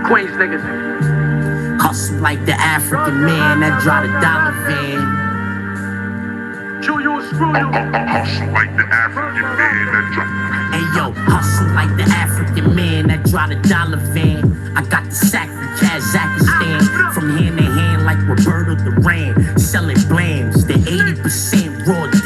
Queens niggas. Hustle like the African man that drive the dollar van. Chew you and screw you. Hustle like the African man that drive. Hey yo, hustle like the African man that drive the dollar van. I got the sack from Kazakhstan, from hand to hand like Roberto Duran, selling blams. The 80% raw D,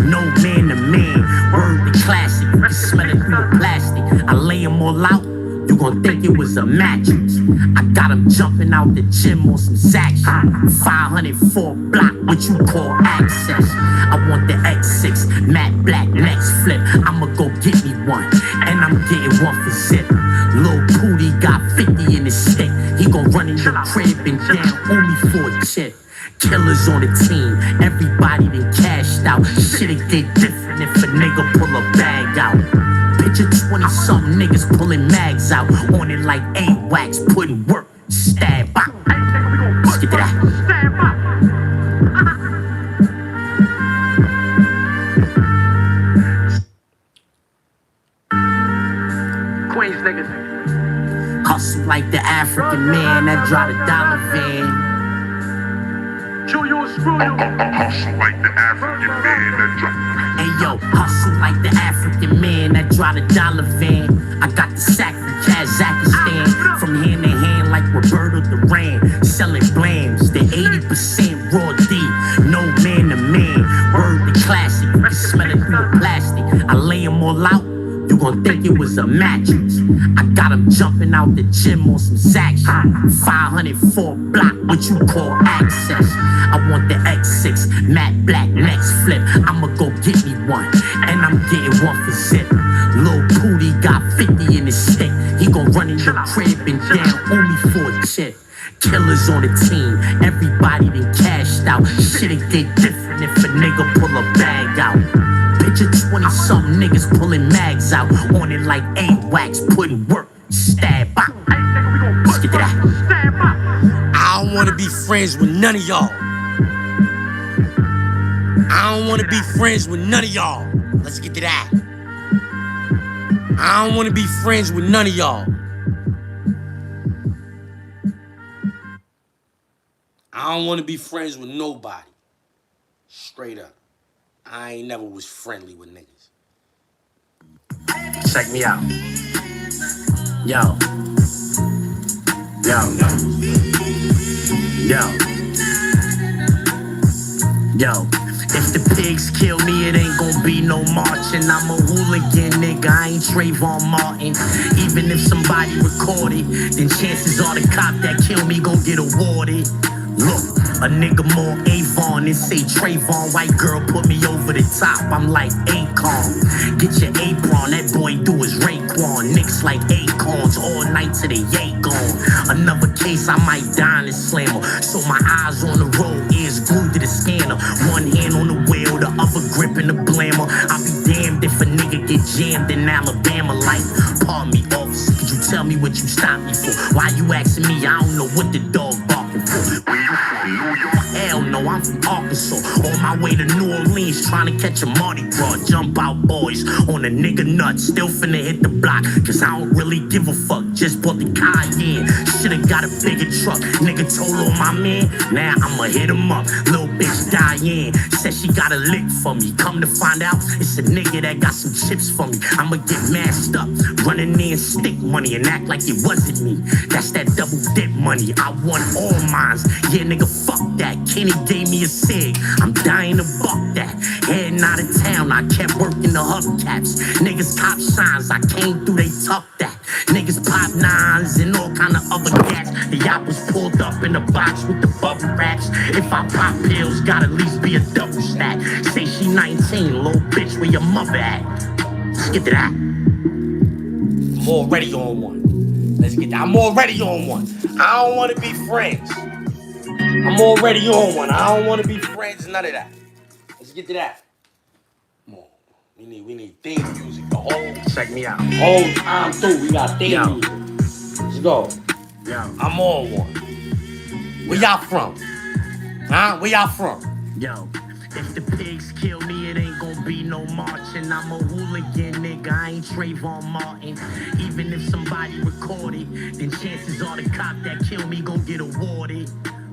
no man to man. Word the classic, you can smell it through the plastic. I lay them all out, you gon' think it was a mattress. I got them jumping out the gym on some Zaxxon. 504 block, what you call access. I want the X6, matte black, next flip. I'ma go get me one, and I'm getting one for zip. Lil Pootie got 50 in his stick. He gon' run in your crib and down only for a chip. Killers on the team, everybody done cashed out. Shit'll get different if a nigga pull a bag out. Picture 20-something niggas pulling mags out on it like A-Wax, putting work, stab out. Let's get to that. Queens niggas. Hustle like the African man that drive the dollar van. Chew you and screw you. Hustle like the African man that drive. Hey yo, hustle like the African man that drive the dollar van. I got the sack from Kazakhstan, from hand to hand like Roberto Duran, selling blams. The 80% raw D, no man to man. Word the classic, you can smell it through the plastic. I lay them all out, you gon' think it was a mattress. I got them jumping out the gym on some Zaxxon. 504 block, what you call access. I want the X6, matte black, next flip. I'ma go get me one, and I'm getting one for zip. Lil Pootie got 50 in his stick. He gon' run in your crib and down only for a chip. Killers on the team, everybody done cashed out. Shit'll get different if a nigga pull a bag out. Picture 20-something niggas pulling mags out on it like A-Wax, putting work, stab out. Let's get to that. I don't wanna be friends with none of y'all. I don't wanna be friends with none of y'all. Let's get to that. I don't wanna be friends with none of y'all. I don't wanna be friends with nobody. Straight up. I ain't never was friendly with niggas. Check me out. Yo. Yo. Yo. Yo. If the pigs kill me, it ain't gon' be no marching. I'm a hooligan, nigga, I ain't Trayvon Martin. Even if somebody recorded, then chances are the cop that kill me gon' get awarded. Look, a nigga more Avon than say Trayvon. White girl put me over the top, I'm like Akon. Get your apron, that boy do his Raekwon. Nicks like acorns, all night till they yay gone. Another case, I might die in the slammer. So my eyes on the road, ears glued to the scanner. One hand on the wheel, the other gripping the blammer. I'll be damned if a nigga get jammed in Alabama. Like, pardon me, officer, could you tell me what you stopped me for? Why you asking me? I don't know what the dog barking for. Hell no, I'm from Arkansas. On my way to New Orleans, trying to catch a Mardi Gras. Jump out boys on a nigga nut. Still finna hit the block, cause I don't really give a fuck. Just bought the Cayenne. Should've got a bigger truck. Nigga told on my man, now I'ma hit him up. Little bitch Diane said she got a lick for me. Come to find out, it's a nigga that got some chips for me. I'ma get masked up, running in stick money and act like it wasn't me. That's that double dip money. I want all mines. Yeah, nigga, fuck that. Kenny gave me a cig. I'm dying to buck that. Heading out of town, I kept working the hubcaps. Niggas cop signs, I came through, they tough that. Niggas pop nines and all kind of other gas. The yacht was pulled up in the box with the bubble wraps. If I pop pills, gotta at least be a double stack. Say she 19, little bitch, where your mother at? Let's get to that. I'm already on one. Let's get that. I'm already on one. I don't wanna be friends. I'm already on one. I don't wanna be friends, none of that. Let's get to that. Come on. We need theme music. The whole Check me out. whole time through. We got theme music. Let's go. Yo. I'm on one. Where y'all from? Huh? Where y'all from? Yo, If the pigs kill me, it ain't gonna be no marching. I'm a hooligan, nigga, I ain't Trayvon Martin. Even if somebody recorded, then chances are the cop that kill me gon' get awarded.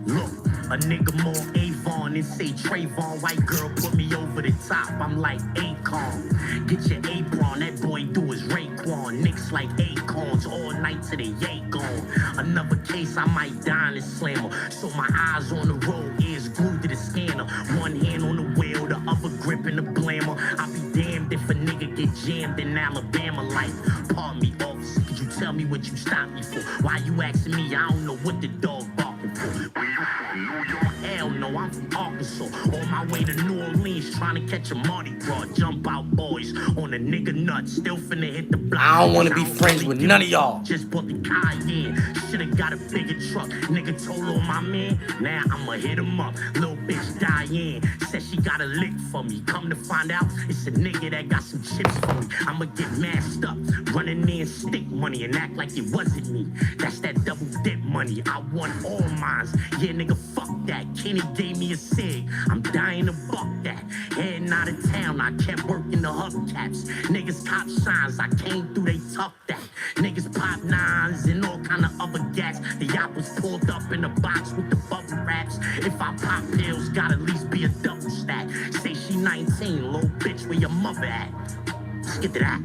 Look, a nigga more Avon and say Trayvon, white girl put me over the top. I'm like Akon. Get your apron, that boy do his Raekwon. Nicks like acorns all night to the yay gone. Another case, I might die in the slammer. So my eyes on the road, ears glued to the scanner. One hand on the wheel, the other gripping the blammer. I'll be damned if a nigga get jammed in Alabama. Like, pardon me, officer, could you tell me what you stopped me for? Why you asking me? I don't know what the dog barking for. Where you from, New York? Hell no, I'm from Arkansas. On my way to New Orleans, trying to catch a Mardi Gras. Jump out boys on a nigga nut. Still finna hit the block. I don't want to be friends with none of y'all. Just bought the Cayenne. Should've got a bigger truck. Nigga told on my man. Now I'ma hit him up. Little bitch Diane said she got a lick for me. Come to find out, it's a nigga that got some chips for me. I'ma get masked up, running in stick money and act like it wasn't me. That's that double dip money. I want all mines. Yeah, nigga, fuck that. Kenny gave me a cig. I'm dying to buck that. Heading out of town, I kept working the hubcaps. Niggas cop signs, I came through, they tough that. Niggas pop nines and all kind of other gas. The yacht was pulled up in a box with the bubble wraps. If I pop pills, gotta at least be a double stack. Say she 19, little bitch, where your mother at? Let's get to that.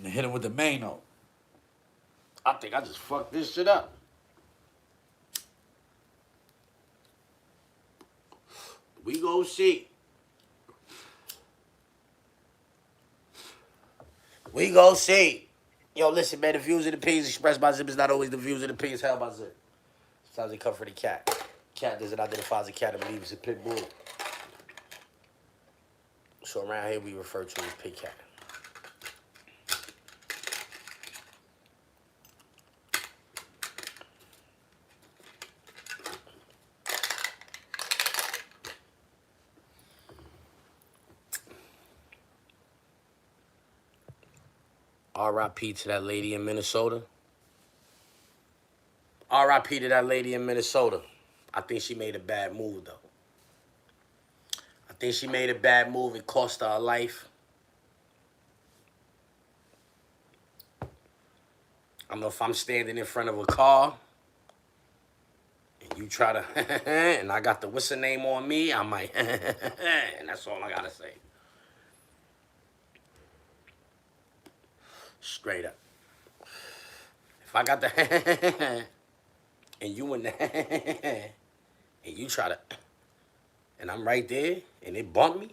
Hit him with the main note. I think I just fucked this shit up. We go see. We go see. Yo, listen, man, the views and opinions expressed by Zip is not always the views and opinions held by Zip. Sometimes they come for the cat. Cat doesn't identify as a cat and believes it's a pit bull. So around here we refer to as pit cat. R.I.P. to that lady in Minnesota. R.I.P. to that lady in Minnesota. I think she made a bad move, though. I think she made a bad move. It cost her life. I know if I'm standing in front of a car and you try to, and I got the what's her name on me, I might, and that's all I gotta say. Straight up. If I got the and you in the and you try to, and I'm right there and it bumped me,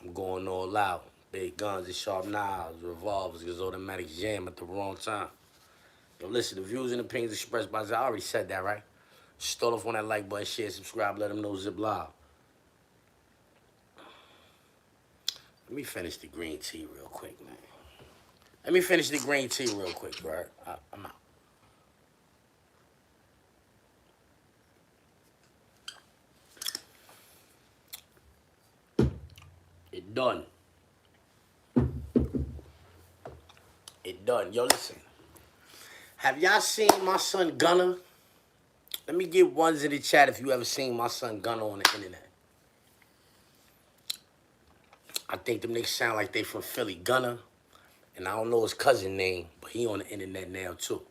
I'm going all out. Big guns and sharp knives, revolvers, because automatic jam at the wrong time. Yo, listen, the views and opinions expressed by Zip, I already said that, right? Start off on that like button, share, subscribe, let them know Zip Live. Let me finish the green tea real quick, man. Let me finish the green tea real quick, bro. I'm out. It done. It done. Yo, listen. Have y'all seen my son Gunner? Let me get ones in the chat if you ever seen my son Gunner on the internet. I think them niggas sound like they from Philly. Gunner. And I don't know his cousin name, but he on the internet now, too.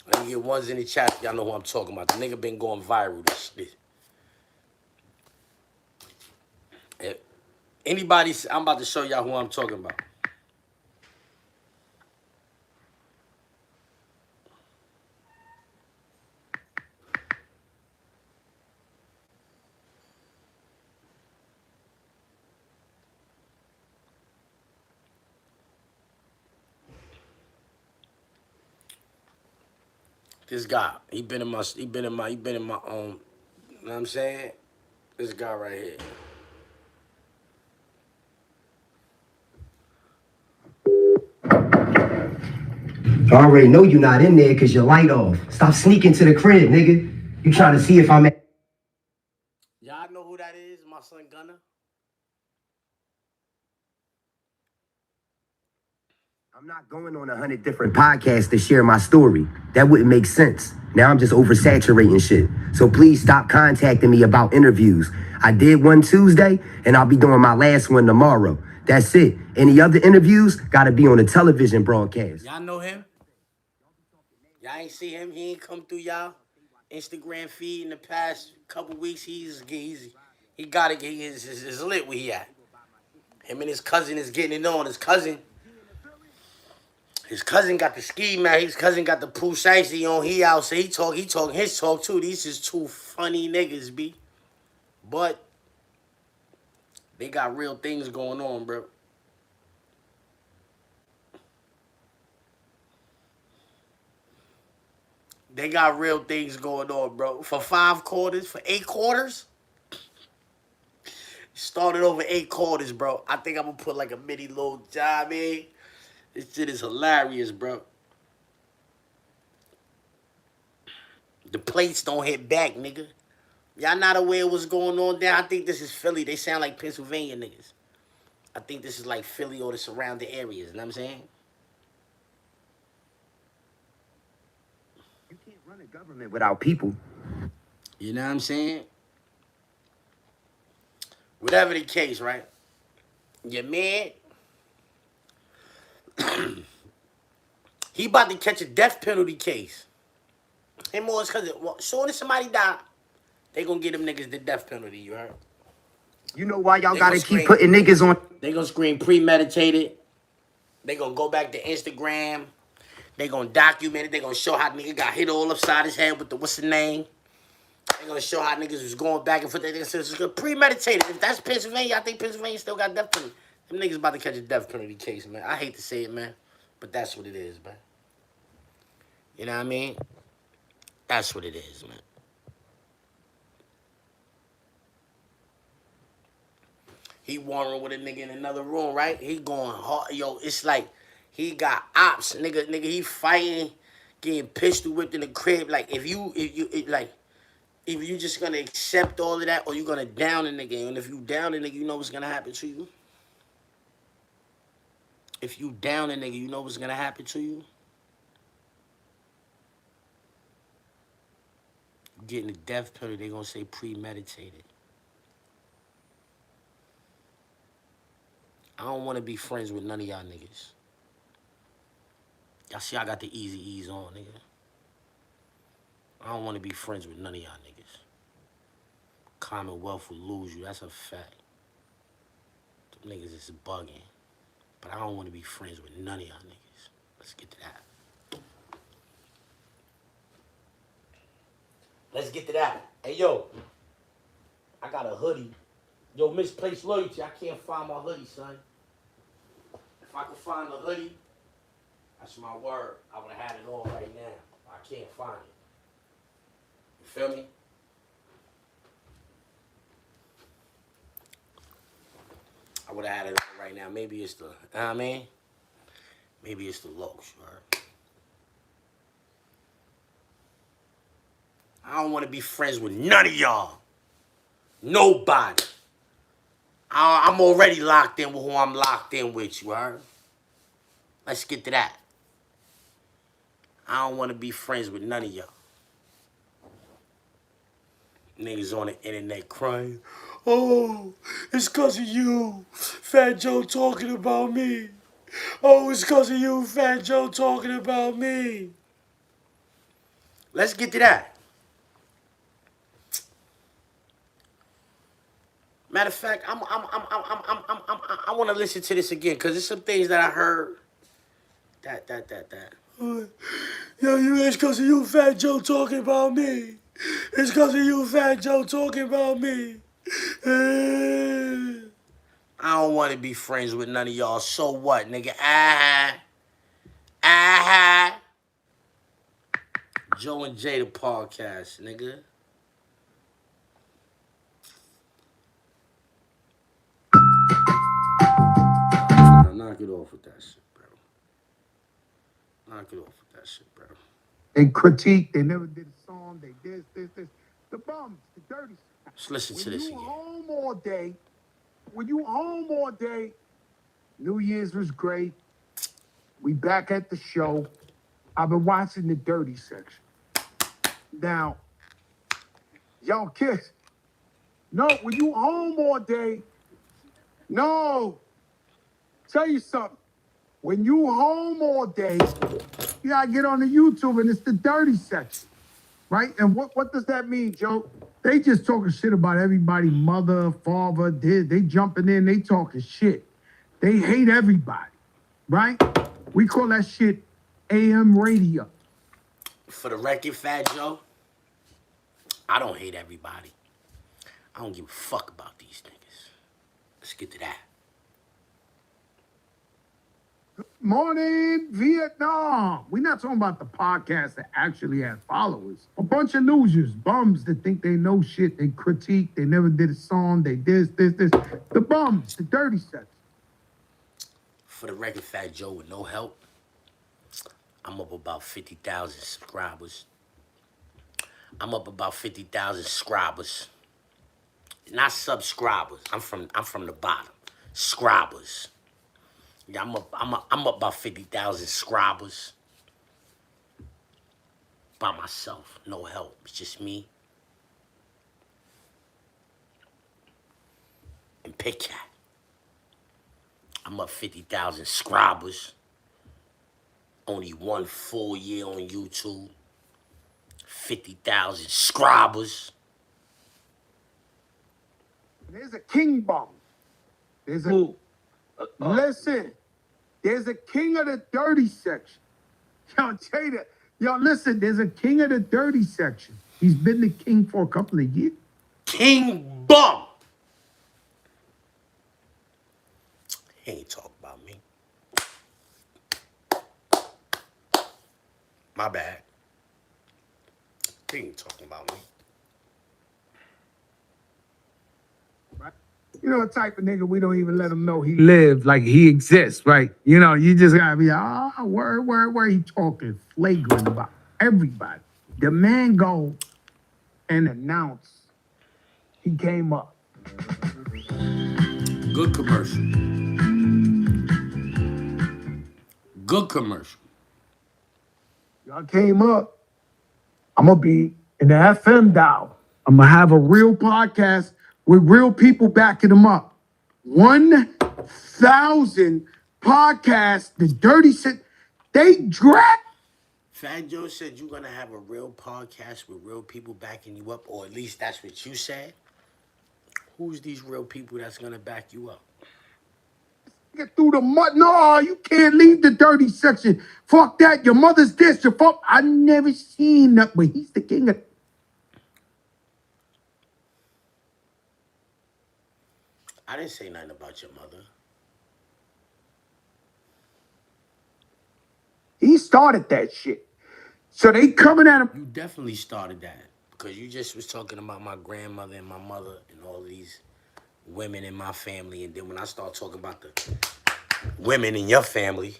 Let me get ones in the chat if y'all know who I'm talking about. The nigga been going viral. If anybody, I'm about to show y'all who I'm talking about. This guy, he been in my you know what I'm saying? This guy right here. I already know you're not in there because your light off. Stop sneaking to the crib, nigga. You trying to see if I'm... Y'all know who that is, my son Gunner? Y'all know who that is, my son Gunner? Y'all know who that is, my son Gunner? Y'all know who that is, my son Gunner? Y'all know who that is, my son Gunner? Y'all know who that is, my son Gunner? Y'all know who that is, my son Gunner? I'm not going on 100 different podcasts to share my story. That wouldn't make sense. Now I'm just oversaturating shit. So please stop contacting me about interviews. I did one Tuesday, and I'll be doing my last one tomorrow. That's it. Any other interviews gotta be on a television broadcast. Y'all know him? Y'all ain't see him? He ain't come through y'all Instagram feed in the past couple weeks. He got it. He is lit where he at. Him and his cousin is getting it on. His cousin got the ski man. His cousin got the Pooh Shiesty on. He out, so he talking his talk too. These is two funny niggas, B. But they got real things going on, bro. They got real things going on, bro. For 5 quarters, for 8 quarters. Started over 8 quarters, bro. I think I'm gonna put like a mini little job in. This shit is hilarious, bro. The plates don't hit back, nigga. Y'all not aware what's going on there? I think this is Philly. They sound like Pennsylvania niggas. I think this is like Philly or the surrounding areas. You know what I'm saying? You can't run a government without people. You know what I'm saying? Whatever the case, right? Your man, he about to catch a death penalty case. Him or his cousin. Well, soon as somebody die, they gonna get them niggas the death penalty, you heard? You know why y'all They gotta gonna keep scream. putting niggas on? They gonna scream premeditated. They gonna go back to Instagram. They gonna document it. They gonna show how nigga got hit all upside his head with the what's the name. They gonna show how niggas was going back and forth. They gonna say it's premeditated. If that's Pennsylvania, I think Pennsylvania still got death penalty. Them niggas about to catch a death penalty case, man. I hate to say it, man, but that's what it is, man. You know what I mean? That's what it is, man. He warring with a nigga in another room, right? He going hard. Yo, it's like he got ops. Nigga, he fighting, getting pistol whipped in the crib. Like, if you just gonna accept all of that or you gonna down a nigga. And if you down a nigga, you know what's gonna happen to you. If you down a nigga, you know what's gonna happen to you. Getting the death penalty, they gonna say premeditated. I don't want to be friends with none of y'all niggas. Y'all see I got the easy ease on, nigga. I don't want to be friends with none of y'all niggas. Commonwealth will lose you, that's a fact. Them niggas is bugging. But I don't want to be friends with none of y'all niggas. Let's get to that. Let's get to that. Hey, yo. I got a hoodie. Yo, misplaced loyalty. I can't find my hoodie, son. If I could find the hoodie, that's my word. I would have had it on right now. I can't find it. You feel me? I would have had it on right now. Maybe it's the, you know what I mean? Maybe it's the looks, right? I don't want to be friends with none of y'all. Nobody. I'm already locked in with who I'm locked in with, you heard? Let's get to that. I don't want to be friends with none of y'all. Niggas on the internet crying. Oh, it's cause of you. Fat Joe talking about me. Oh, it's cause of you, Fat Joe talking about me. Let's get to that. Matter of fact, I want to listen to this again because there's some things that I heard. That. Yo, it's because of you, Fat Joe, talking about me. It's because of you, Fat Joe, talking about me. I don't want to be friends with none of y'all. So what, nigga? Joe and Jay, the podcast, nigga. Knock it off with that shit, bro. Knock it off with that shit, bro. They critique, they never did a song, they this. The bums, the dirty stuff. Let's listen to this again. When you home all day, New Year's was great. We back at the show. I've been watching the dirty section. Now, y'all kids, no, when you home all day, no, tell you something. When you home all day, you gotta get on the YouTube and it's the dirty section, right? And what does that mean, Joe? They just talking shit about everybody, mother, father, they jumping in, they talking shit. They hate everybody, right? We call that shit AM radio. For the record, Fat Joe, I don't hate everybody. I don't give a fuck about these niggas. Let's get to that. Morning, Vietnam. We're not talking about the podcast that actually has followers. A bunch of losers, bums that think they know shit, they critique, they never did a song, they this. The bums, the dirty section. For the record, Fat Joe, with no help, I'm up about 50,000 subscribers. I'm up about 50,000 subscribers. Not subscribers. I'm from the bottom. Scribers. Yeah, I'm up about 50,000 subscribers. By myself. No help. It's just me. And Pit Cat. I'm up 50,000 subscribers. Only 1 full year on YouTube. 50,000 subscribers. There's a king bum. There's a listen. There's a king of the dirty section. Yo, Jada. Yo, listen. There's a king of the dirty section. He's been the king for a couple of years. King Bum. He ain't talking about me. My bad. He ain't talking about me. Right? You know, the type of nigga we don't even let him know he lives, like he exists, right? You know, you just gotta be, where he talking flagrant about everybody. The man go and announce he came up. Good commercial. Good commercial. Y'all came up. I'm gonna be in the FM dial. I'm gonna have a real podcast with real people backing them up. 1,000 podcasts, the dirty shit. They drag. Fat Joe said you're gonna have a real podcast with real people backing you up, or at least that's what you said. Who's these real people that's gonna back you up? Get through the mud. No, you can't leave the dirty section. Fuck that. Your mother's this. Your fuck. I never seen that, but he's the king of. I didn't say nothing about your mother. He started that shit. So they coming at him. You definitely started that because you just was talking about my grandmother and my mother and all these women in my family, and then when I start talking about the women in your family,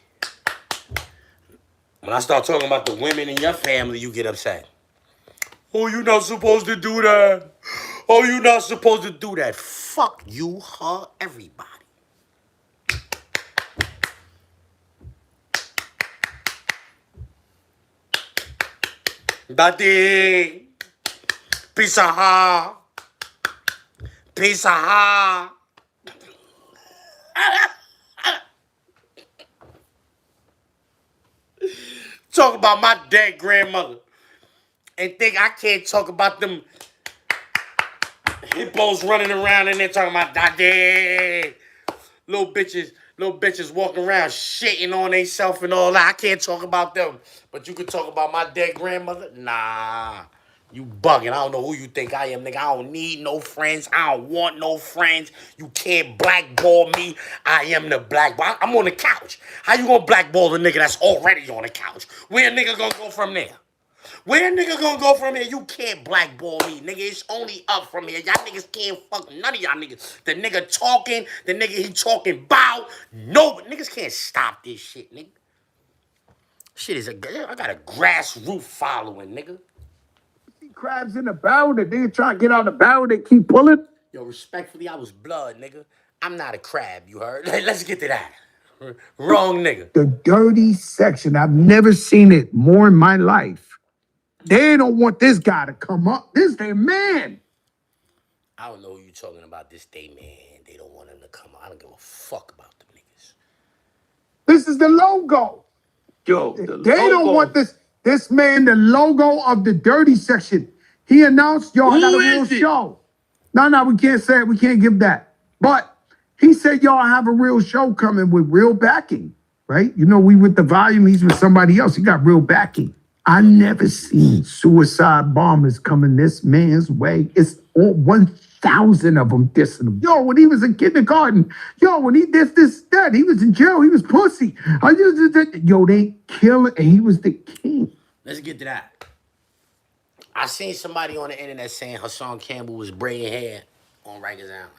when I start talking about the women in your family, you get upset. Oh, you're not supposed to do that. Oh, you're not supposed to do that. Fuck you, her, everybody. Daddy. Peace of her. Peace of her. Talk about my dead grandmother and think I can't talk about them hippos running around and they're talking about daddy. Little bitches walking around shitting on themselves and all that. I can't talk about them. But you can talk about my dead grandmother? Nah. You bugging. I don't know who you think I am, nigga. I don't need no friends. I don't want no friends. You can't blackball me. I am the blackball. I'm on the couch. How you gonna blackball the nigga that's already on the couch? Where a nigga gonna go from there? Where a nigga gonna go from here? You can't blackball me, nigga. It's only up from here. Y'all niggas can't fuck none of y'all niggas. The nigga talking, the nigga he talking about. No, but niggas can't stop this shit, nigga. Shit is I got a grassroots following, nigga. See crabs in the barrel that they trying to get out of the barrel, they keep pulling. Yo, respectfully, I was blood, nigga. I'm not a crab, you heard? Let's get to that. Wrong nigga. The dirty section. I've never seen it more in my life. They don't want this guy to come up. This their man. I don't know who you talking about. This day, man. They don't want him to come. I don't give a fuck about them niggas. This is the logo. Yo, They the don't logo. want this man, the logo of the dirty section. He announced, y'all, I got a Who real is it? show. No, we can't say it. We can't give that. But he said, y'all have a real show coming with real backing, right? You know, we with the volume, he's with somebody else. He got real backing. I never seen suicide bombers coming this man's way. It's all 1,000 of them dissing him. Yo, when he was in kindergarten, when he did that, he was in jail. He was pussy. Yo, they kill it, and he was the king. Let's get to that. I seen somebody on the internet saying Hassan Campbell was braiding hair on Rikers Island.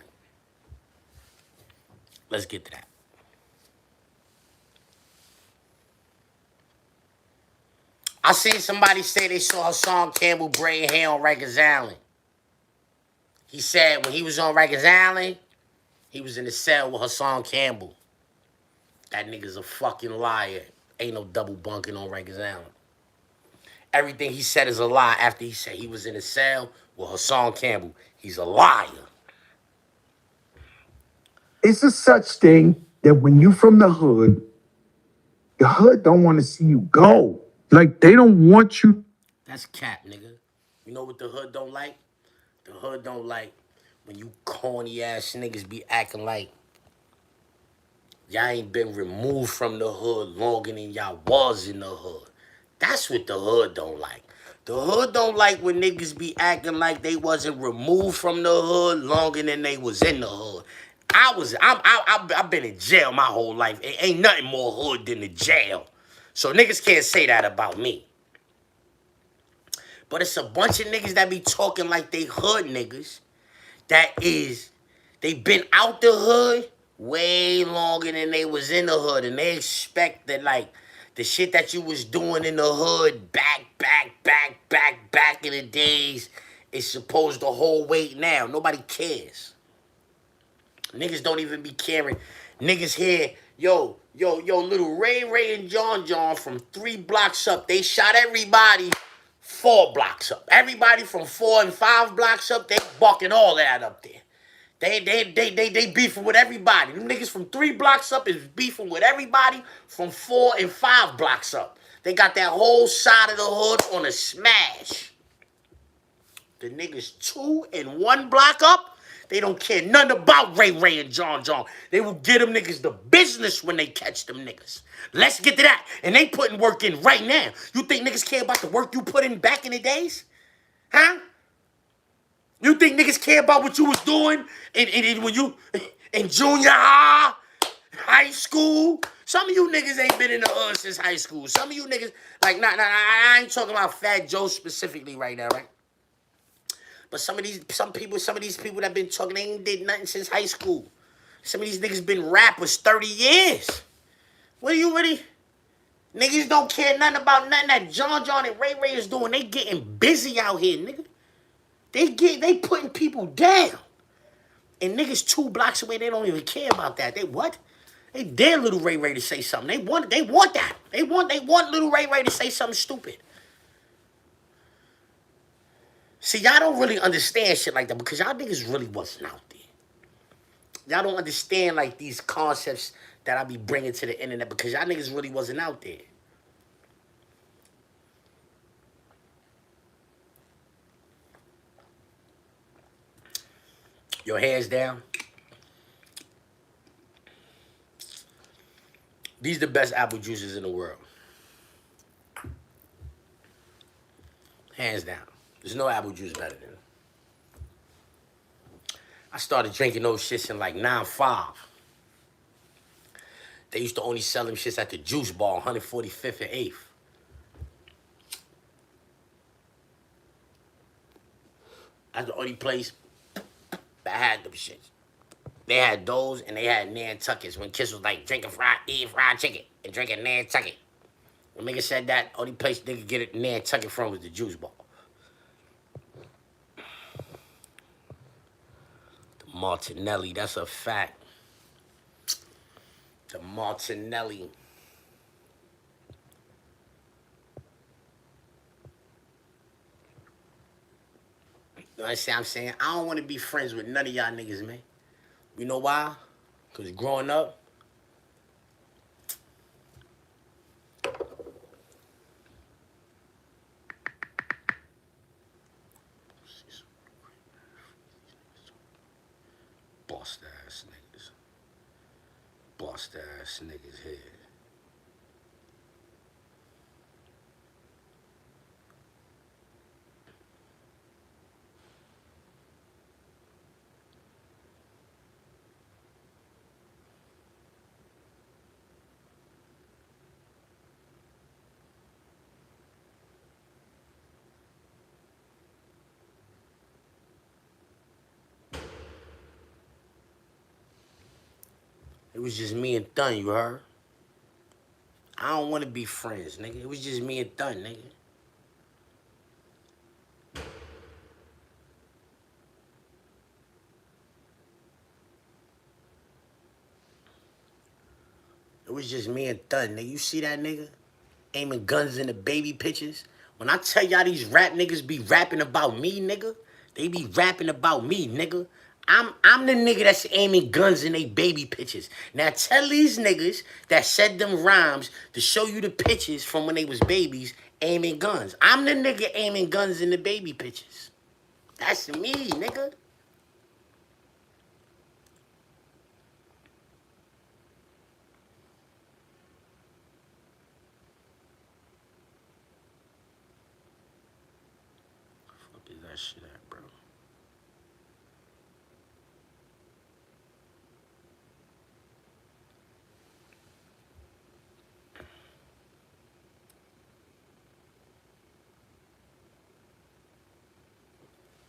Let's get to that. I seen somebody say they saw Hassan Campbell braiding hair on Rikers Island. He said when he was on Rikers Island, he was in the cell with Hassan Campbell. That nigga's a fucking liar. Ain't no double bunking on Rikers Island. Everything he said is a lie after he said he was in a cell with Hassan Campbell. He's a liar. It's a such thing that when you from the hood don't want to see you go. Like, they don't want you. That's cap, nigga. You know what the hood don't like? The hood don't like when you corny ass niggas be acting like y'all ain't been removed from the hood longer than y'all was in the hood. That's what the hood don't like. The hood don't like when niggas be acting like they wasn't removed from the hood longer than they was in the hood. I've been in jail my whole life. It ain't nothing more hood than the jail. So niggas can't say that about me. But it's a bunch of niggas that be talking like they hood niggas. They been out the hood way longer than they was in the hood. And they expect that, like, the shit that you was doing in the hood back in the days is supposed to hold weight now. Nobody cares. Niggas don't even be caring. Niggas here, yo, little Ray and John from 3 blocks up, they shot everybody 4 blocks up. Everybody from 4 and 5 blocks up, they bucking all that up there. They beefing with everybody. Them niggas from 3 blocks up is beefing with everybody from 4 and 5 blocks up. They got that whole side of the hood on a smash. The niggas 2 and 1 block up, they don't care nothing about Ray and John. They will get them niggas the business when they catch them niggas. Let's get to that. And they putting work in right now. You think niggas care about the work you put in back in the days? Huh? You think niggas care about what you was doing when you in junior high school? Some of you niggas ain't been in the hood since high school. Some of you niggas, like, I ain't talking about Fat Joe specifically right now, right? But some of these people that been talking, they ain't did nothing since high school. Some of these niggas been rappers 30 years. What are you really? Niggas don't care nothing about nothing that John and Ray is doing. They getting busy out here, nigga. They putting people down. And niggas 2 blocks away, they don't even care about that. They what? They dare Little Ray to say something. They want that. They want Little Ray to say something stupid. See, y'all don't really understand shit like that because y'all niggas really wasn't out there. Y'all don't understand, like, these concepts that I be bringing to the internet because y'all niggas really wasn't out there. Your hands down. These the best apple juices in the world. Hands down. There's no apple juice better than it. I started drinking those shits in like 9-5. They used to only sell them shits at the Juice Bar, 145th and 8th. That's the only place that had them shits. They had those and they had Nantuckets when Kiss was like eating fried chicken and drinking Nantucket. When nigga said that, only place nigga get it Nantucket from was the Juice Bar. The Martinelli, that's a fact. to Martinelli. You understand what I'm saying? I don't want to be friends with none of y'all niggas, man. You know why? Because growing up, boss ass niggas. Boss ass niggas here. It was just me and Thun, you heard? I don't want to be friends, nigga. It was just me and Thun, nigga. It was just me and Thun, nigga. You see that nigga? Aiming guns in the baby pictures. When I tell y'all these rap niggas be rapping about me, nigga, they be rapping about me, nigga. I'm the nigga that's aiming guns in they baby pictures. Now tell these niggas that said them rhymes to show you the pictures from when they was babies aiming guns. I'm the nigga aiming guns in the baby pictures. That's me, nigga. Fuck is that shit at, bro?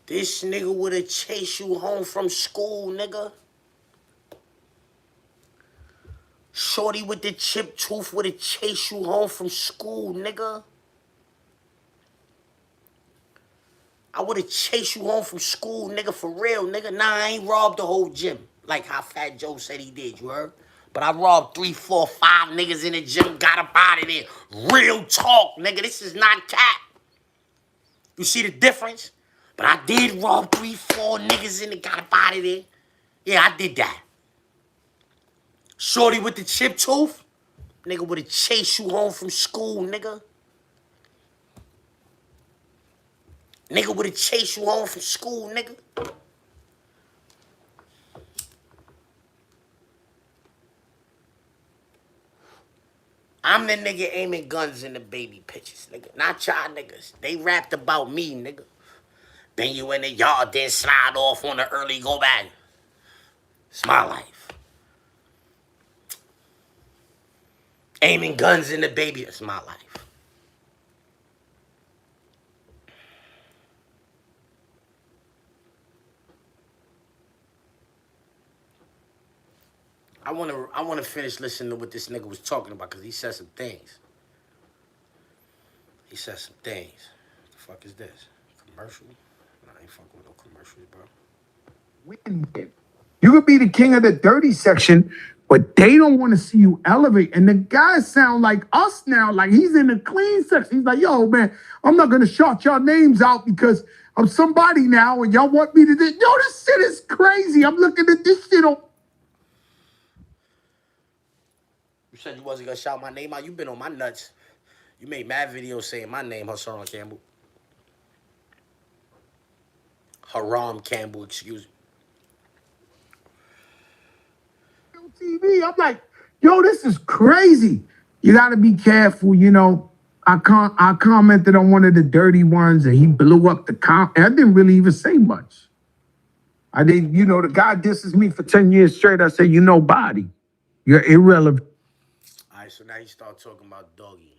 This nigga would've chased you home from school, nigga. Shorty with the chip tooth would've chased you home from school, nigga. I would've chased you home from school, nigga, for real, nigga. Nah, I ain't robbed the whole gym. Like how Fat Joe said he did, you heard? But I robbed 3, 4, 5 niggas in the gym, got up out of there. Real talk, nigga. This is not cap. You see the difference? But I did rob 3, 4 niggas in the got up out of there. Yeah, I did that. Shorty with the chip tooth, nigga would've chased you home from school, nigga. Nigga would've chased you home from school, nigga. I'm the nigga aiming guns in the baby pictures, nigga. Not y'all niggas. They rapped about me, nigga. Then you in the yard, then slide off on the early go back. It's my life. Aiming guns in the baby, it's my life. I wanna finish listening to what this nigga was talking about because he said some things. He said some things. What the fuck is this? Commercial? Nah, I ain't fucking with no commercials, bro. Win. You could be the king of the dirty section, but they don't want to see you elevate. And the guys sound like us now, like he's in the clean section. He's like, yo, man, I'm not going to shout y'all names out because I'm somebody now and y'all want me to do. Yo, this shit is crazy. I'm looking at this shit on. You said you wasn't going to shout my name out. You been on my nuts. You made mad videos saying my name, Hassan Campbell. Haram Campbell, excuse me. TV. I'm like, yo, this is crazy. You got to be careful, you know. I commented on one of the dirty ones and he blew up the comment. I didn't really even say much. I didn't, you know, the guy disses me for 10 years straight. I said, you know, body, you're irrelevant. All right, so now you start talking about Doggy.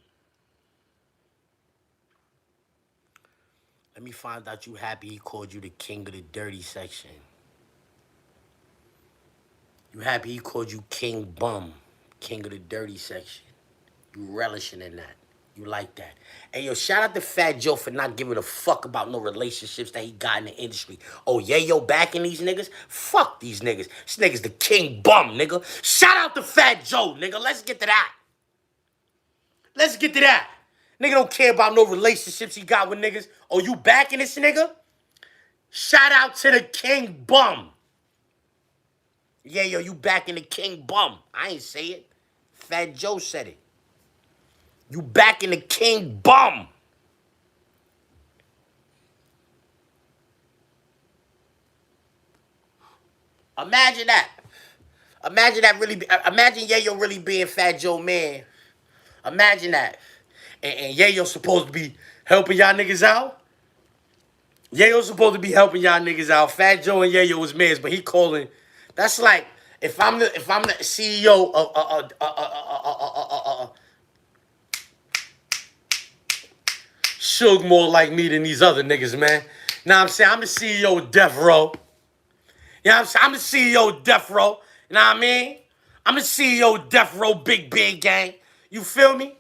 Let me find out you happy he called you the king of the dirty section. You happy he called you King Bum, king of the dirty section. You relishing in that. You like that. Hey, yo, shout out to Fat Joe for not giving a fuck about no relationships that he got in the industry. Oh, yeah, yo, backing these niggas? Fuck these niggas. This nigga's the king bum, nigga. Shout out to Fat Joe, nigga. Let's get to that. Let's get to that. Nigga don't care about no relationships he got with niggas. Oh, you backing this nigga? Shout out to the king bum. Yeah, yo, you backing the king bum. I ain't say it. Fat Joe said it. You backing the king bum. Imagine that. Imagine that really. Imagine Yayo really being Fat Joe man. Imagine that. And Yayo supposed to be helping y'all niggas out. Yayo supposed to be helping y'all niggas out. Fat Joe and Yayo was mans, but he calling. That's like if I'm the CEO of Suge more like me than these other niggas, man. Now I'm saying I'm the CEO of Death Row. You know what I'm saying? I'm the CEO of Death Row. You know what I mean? I'm the CEO of Death Row Big Gang. You feel me?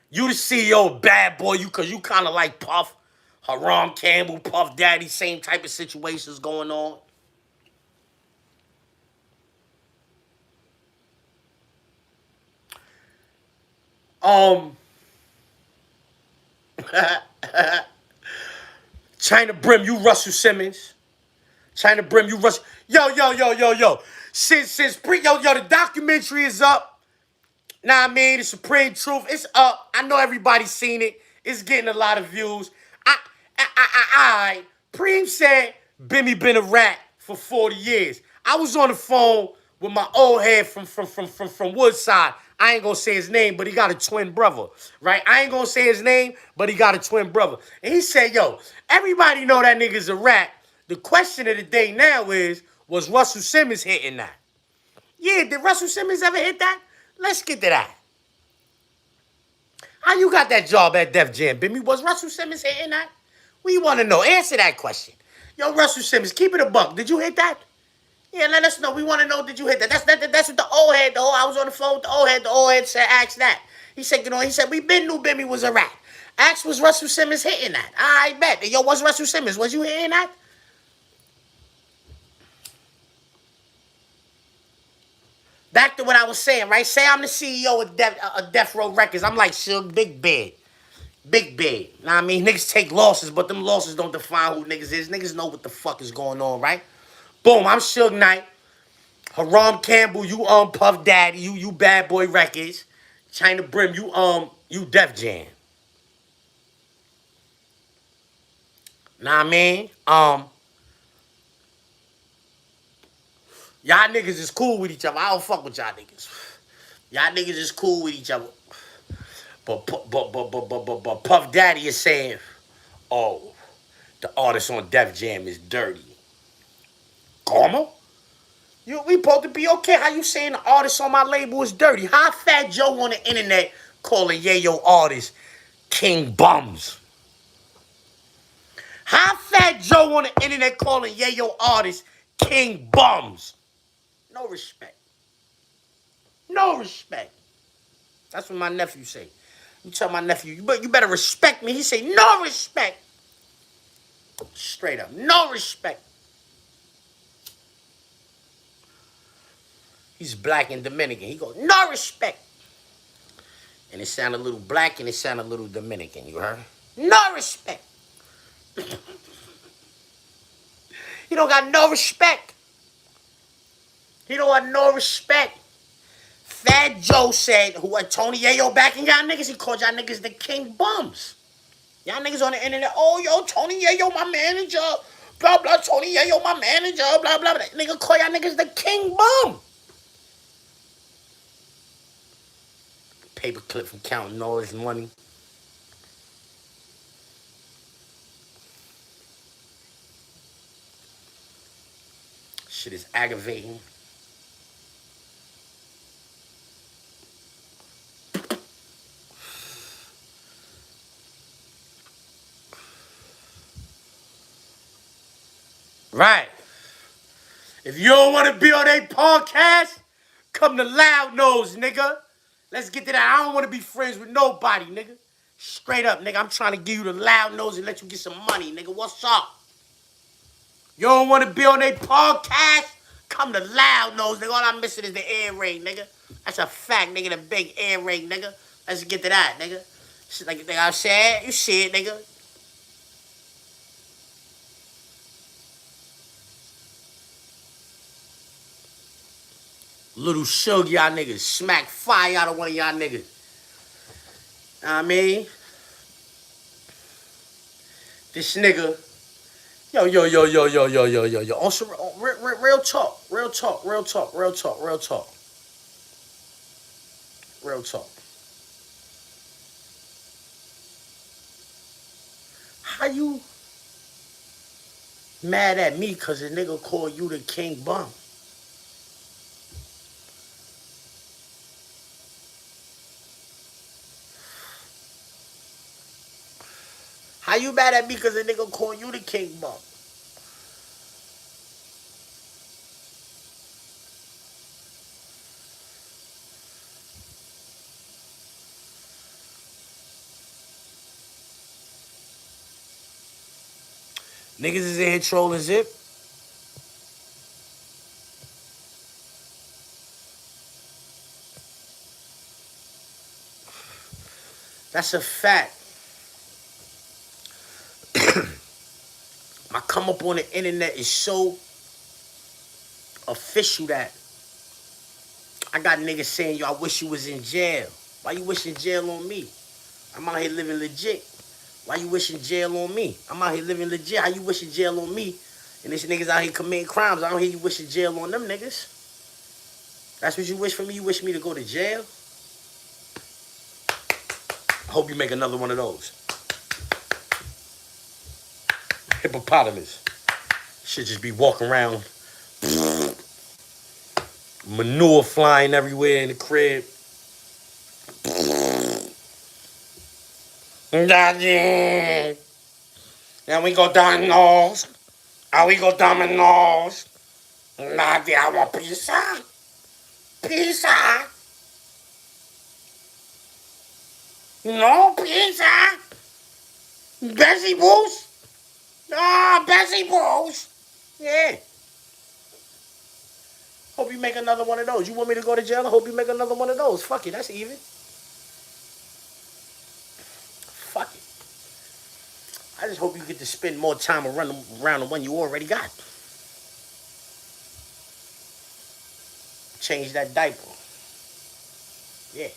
You the CEO of Bad Boy, cause you kind of like Puff, Haram Campbell, Puff Daddy, same type of situations going on. China Brim, you Russell Simmons. China Brim, you Russell. Yo. Since the documentary is up. Nah, I mean, the Supreme Truth, it's up. I know everybody's seen it. It's getting a lot of views. Preem said Bimmy been a rat for 40 years. I was on the phone with my old head from Woodside. I ain't gonna say his name, but he got a twin brother, right? I ain't gonna say his name, but he got a twin brother. And he said, yo, everybody know that nigga's a rat. The question of the day now is, was Russell Simmons hitting that? Yeah, did Russell Simmons ever hit that? Let's get to that. How you got that job at Def Jam, Bimmy? Was Russell Simmons hitting that? We want to know. Answer that question. Yo, Russell Simmons, keep it a buck. Did you hit that? Yeah, let us know. We want to know, did you hit that? That's what the old head, I was on the phone with the old head. The old head said, ask that. He said, we been knew Bimmy was a rat. Ask, was Russell Simmons hitting that? I bet. Yo, was Russell Simmons? Was you hitting that? Back to what I was saying, right? Say I'm the CEO of Death Row Records. I'm like Suge, big bad. Big bad. Now, I mean, niggas take losses, but them losses don't define who niggas is. Niggas know what the fuck is going on, right? Boom, I'm Suge Knight. Haram Campbell, you Puff Daddy, you Bad Boy Records. China Brim, you Def Jam. Nah, I mean, y'all niggas is cool with each other. I don't fuck with y'all niggas. Y'all niggas is cool with each other. But Puff Daddy is saying, oh, the artist on Def Jam is dirty. Karma? We supposed to be okay. How you saying the artist on my label is dirty? How Fat Joe on the internet calling Yayo artists king bums? How Fat Joe on the internet calling Yayo artists king bums? No respect. No respect. That's what my nephew say. You tell my nephew, you better respect me. He say, no respect. Straight up, no respect. He's black and Dominican. He goes, no respect. And it sounded a little black and it sounded a little Dominican, you heard? No respect. He don't got no respect. He don't got no respect. Fat Joe said, Tony Yayo backing y'all niggas, he called y'all niggas the king bums. Y'all niggas on the internet, oh, yo, Tony Yayo, my manager, blah, blah, Tony Yayo, my manager, blah, blah, blah. Nigga call y'all niggas the king bum. Paperclip from counting all his money. Shit is aggravating. Right. If you don't want to be on a podcast, come to Loud Nose, nigga. Let's get to that. I don't want to be friends with nobody, nigga. Straight up, nigga. I'm trying to give you the loud nose and let you get some money, nigga. What's up? You don't want to be on their podcast? Come to loud nose, nigga. All I'm missing is the ear ring, nigga. That's a fact, nigga. The big ear ring, nigga. Let's get to that, nigga. Shit, like I said, you see it, nigga. Little Suge, y'all niggas. Smack fire out of one of y'all niggas. Know what I mean? This nigga. Yo. On some real talk. Real talk. How you mad at me because a nigga called you the king bum? How you mad at me because a nigga called you the king bum? Niggas is in here trolling Zip. That's a fact. My come up on the internet is so official that I got niggas saying, yo, I wish you was in jail. Why you wishing jail on me? I'm out here living legit. Why you wishing jail on me? I'm out here living legit. How you wishing jail on me? And these niggas out here committing crimes. I don't hear you wishing jail on them niggas. That's what you wish for me? You wish me to go to jail? I hope you make another one of those. Hippopotamus. Should just be walking around. Manure flying everywhere in the crib. Now we go Domino's. We go Domino's. Nadia, I want pizza. Pizza. No pizza. Bessie Boos. Ah, Bessie Boos. Yeah. Hope you make another one of those. You want me to go to jail? I hope you make another one of those. Fuck it, that's even. Fuck it. I just hope you get to spend more time around the one you already got. Change that diaper. Yeah.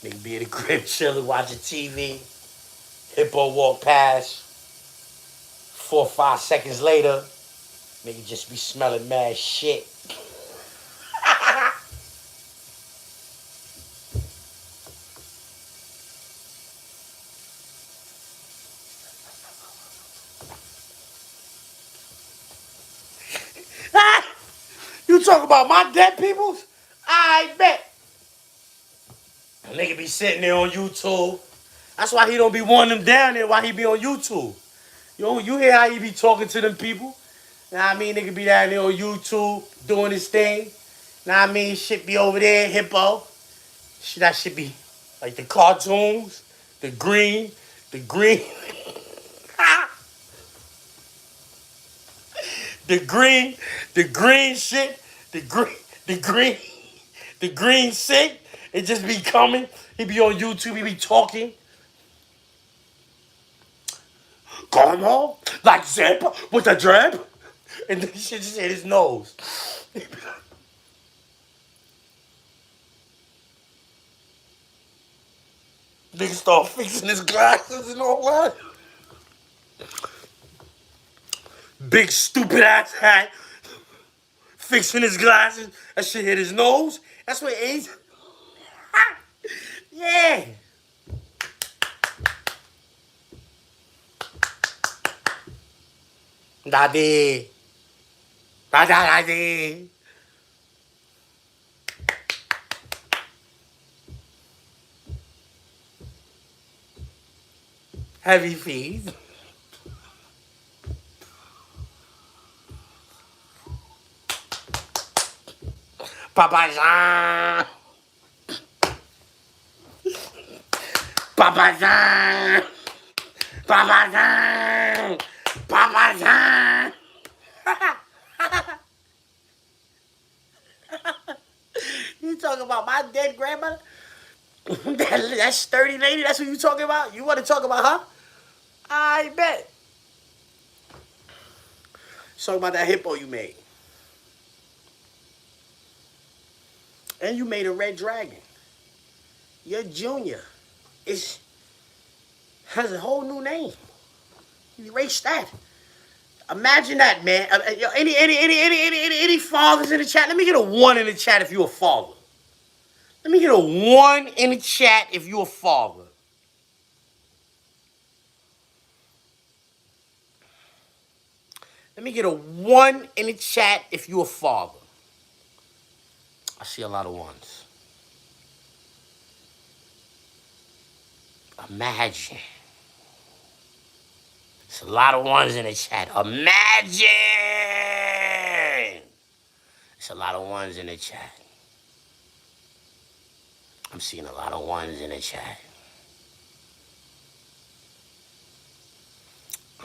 Nigga be in the crib chilling, watching TV. Hippo walk past. 4 or 5 seconds later, nigga just be smelling mad shit. You talk about my dead peoples? I bet. A nigga be sitting there on YouTube. That's why he don't be wanting them down there, why he be on YouTube. You hear how he be talking to them people? Know what I mean? Nigga be down there on YouTube doing his thing. Know what I mean? Shit be over there, Hippo. That shit be like the cartoons, the green. the green shit, the green shit, it just be coming. He be on YouTube, he be talking. Come on, like Zip with a drip. And then shit just hit his nose. Nigga start fixing his glasses and all that. Big stupid ass hat. Fixing his glasses. That shit hit his nose. That's what AIDS. Yeah. Daddy. Daddy. Heavy feet. Papa Jean. Papa Jean. Papa Jean. Papa Jean. You talking about my dead grandmother? That sturdy lady, that's what you talking about? You want to talk about her? I bet. Let's talk about that hippo you made. And you made a red dragon. Your junior has a whole new name. You erased that. Imagine that, man. Any fathers in the chat? Let me get a 1 in the chat if you're a father. Let me get a 1 in the chat if you're a father. Let me get a 1 in the chat if you're a father. I see a lot of 1s. Imagine. It's a lot of 1s in the chat. Imagine. It's a lot of 1s in the chat. I'm seeing a lot of 1s in the chat.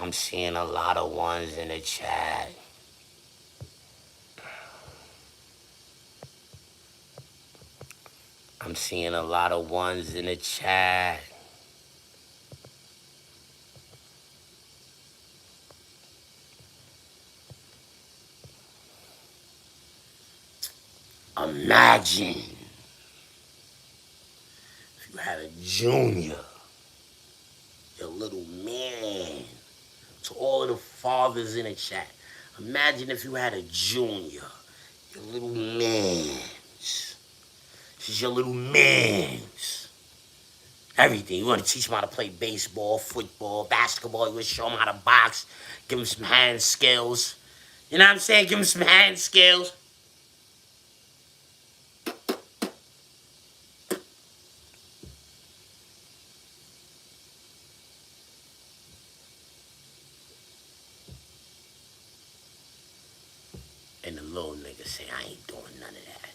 I'm seeing a lot of 1s in the chat. I'm seeing a lot of 1s in the chat. Imagine if you had a junior, your little man. To all of the fathers in the chat, imagine if you had a junior, your little mans. She's your little mans. Everything. You want to teach them how to play baseball, football, basketball. You want to show them how to box, give them some hand skills. You know what I'm saying? Give them some hand skills. And the little nigga say, I ain't doing none of that.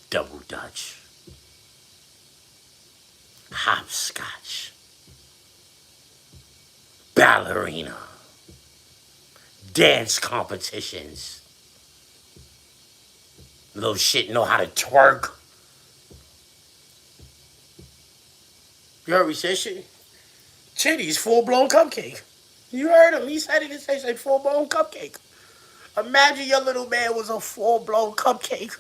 Double Dutch. Hopscotch. Ballerina. Dance competitions. Little shit know how to twerk. You heard me say shit? Titties, full-blown cupcake. You heard him. He said it. He said full-blown cupcake. Imagine your little man was a full-blown cupcake.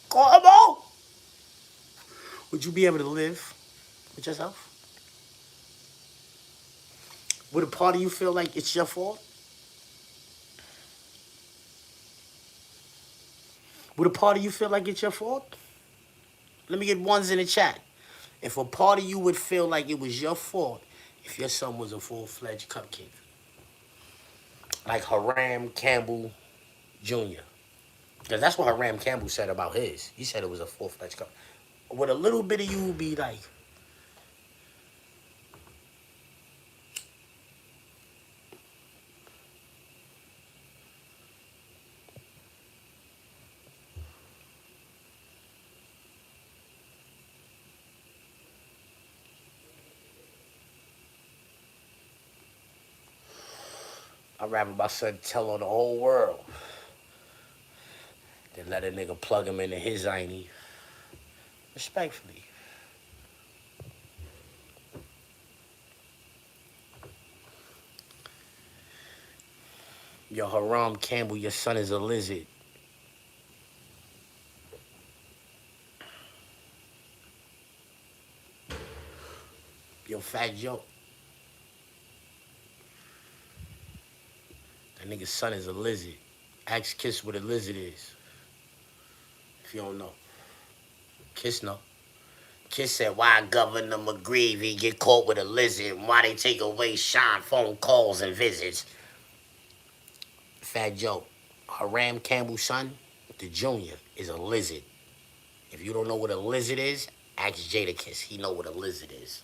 Come on. Would you be able to live with yourself? Would a part of you feel like it's your fault? Would a part of you feel like it's your fault? Let me get 1s in the chat. If a part of you would feel like it was your fault if your son was a full-fledged cupcake. Like Haram Campbell Jr. Because that's what Haram Campbell said about his. He said it was a full-fledged cupcake. Would a little bit of you be like, I'd rather my son tell on the whole world than let a nigga plug him into his ziny. Respectfully. Yo, Haram Campbell, your son is a lizard. Yo, Fat Joe. That nigga's son is a lizard. Ask Kiss what a lizard is. If you don't know. Kiss know. Kiss said, why Governor McGreevey get caught with a lizard and why they take away Sean phone calls and visits. Fat Joe. Haram Campbell's son, the junior, is a lizard. If you don't know what a lizard is, ask Jada Kiss. He know what a lizard is.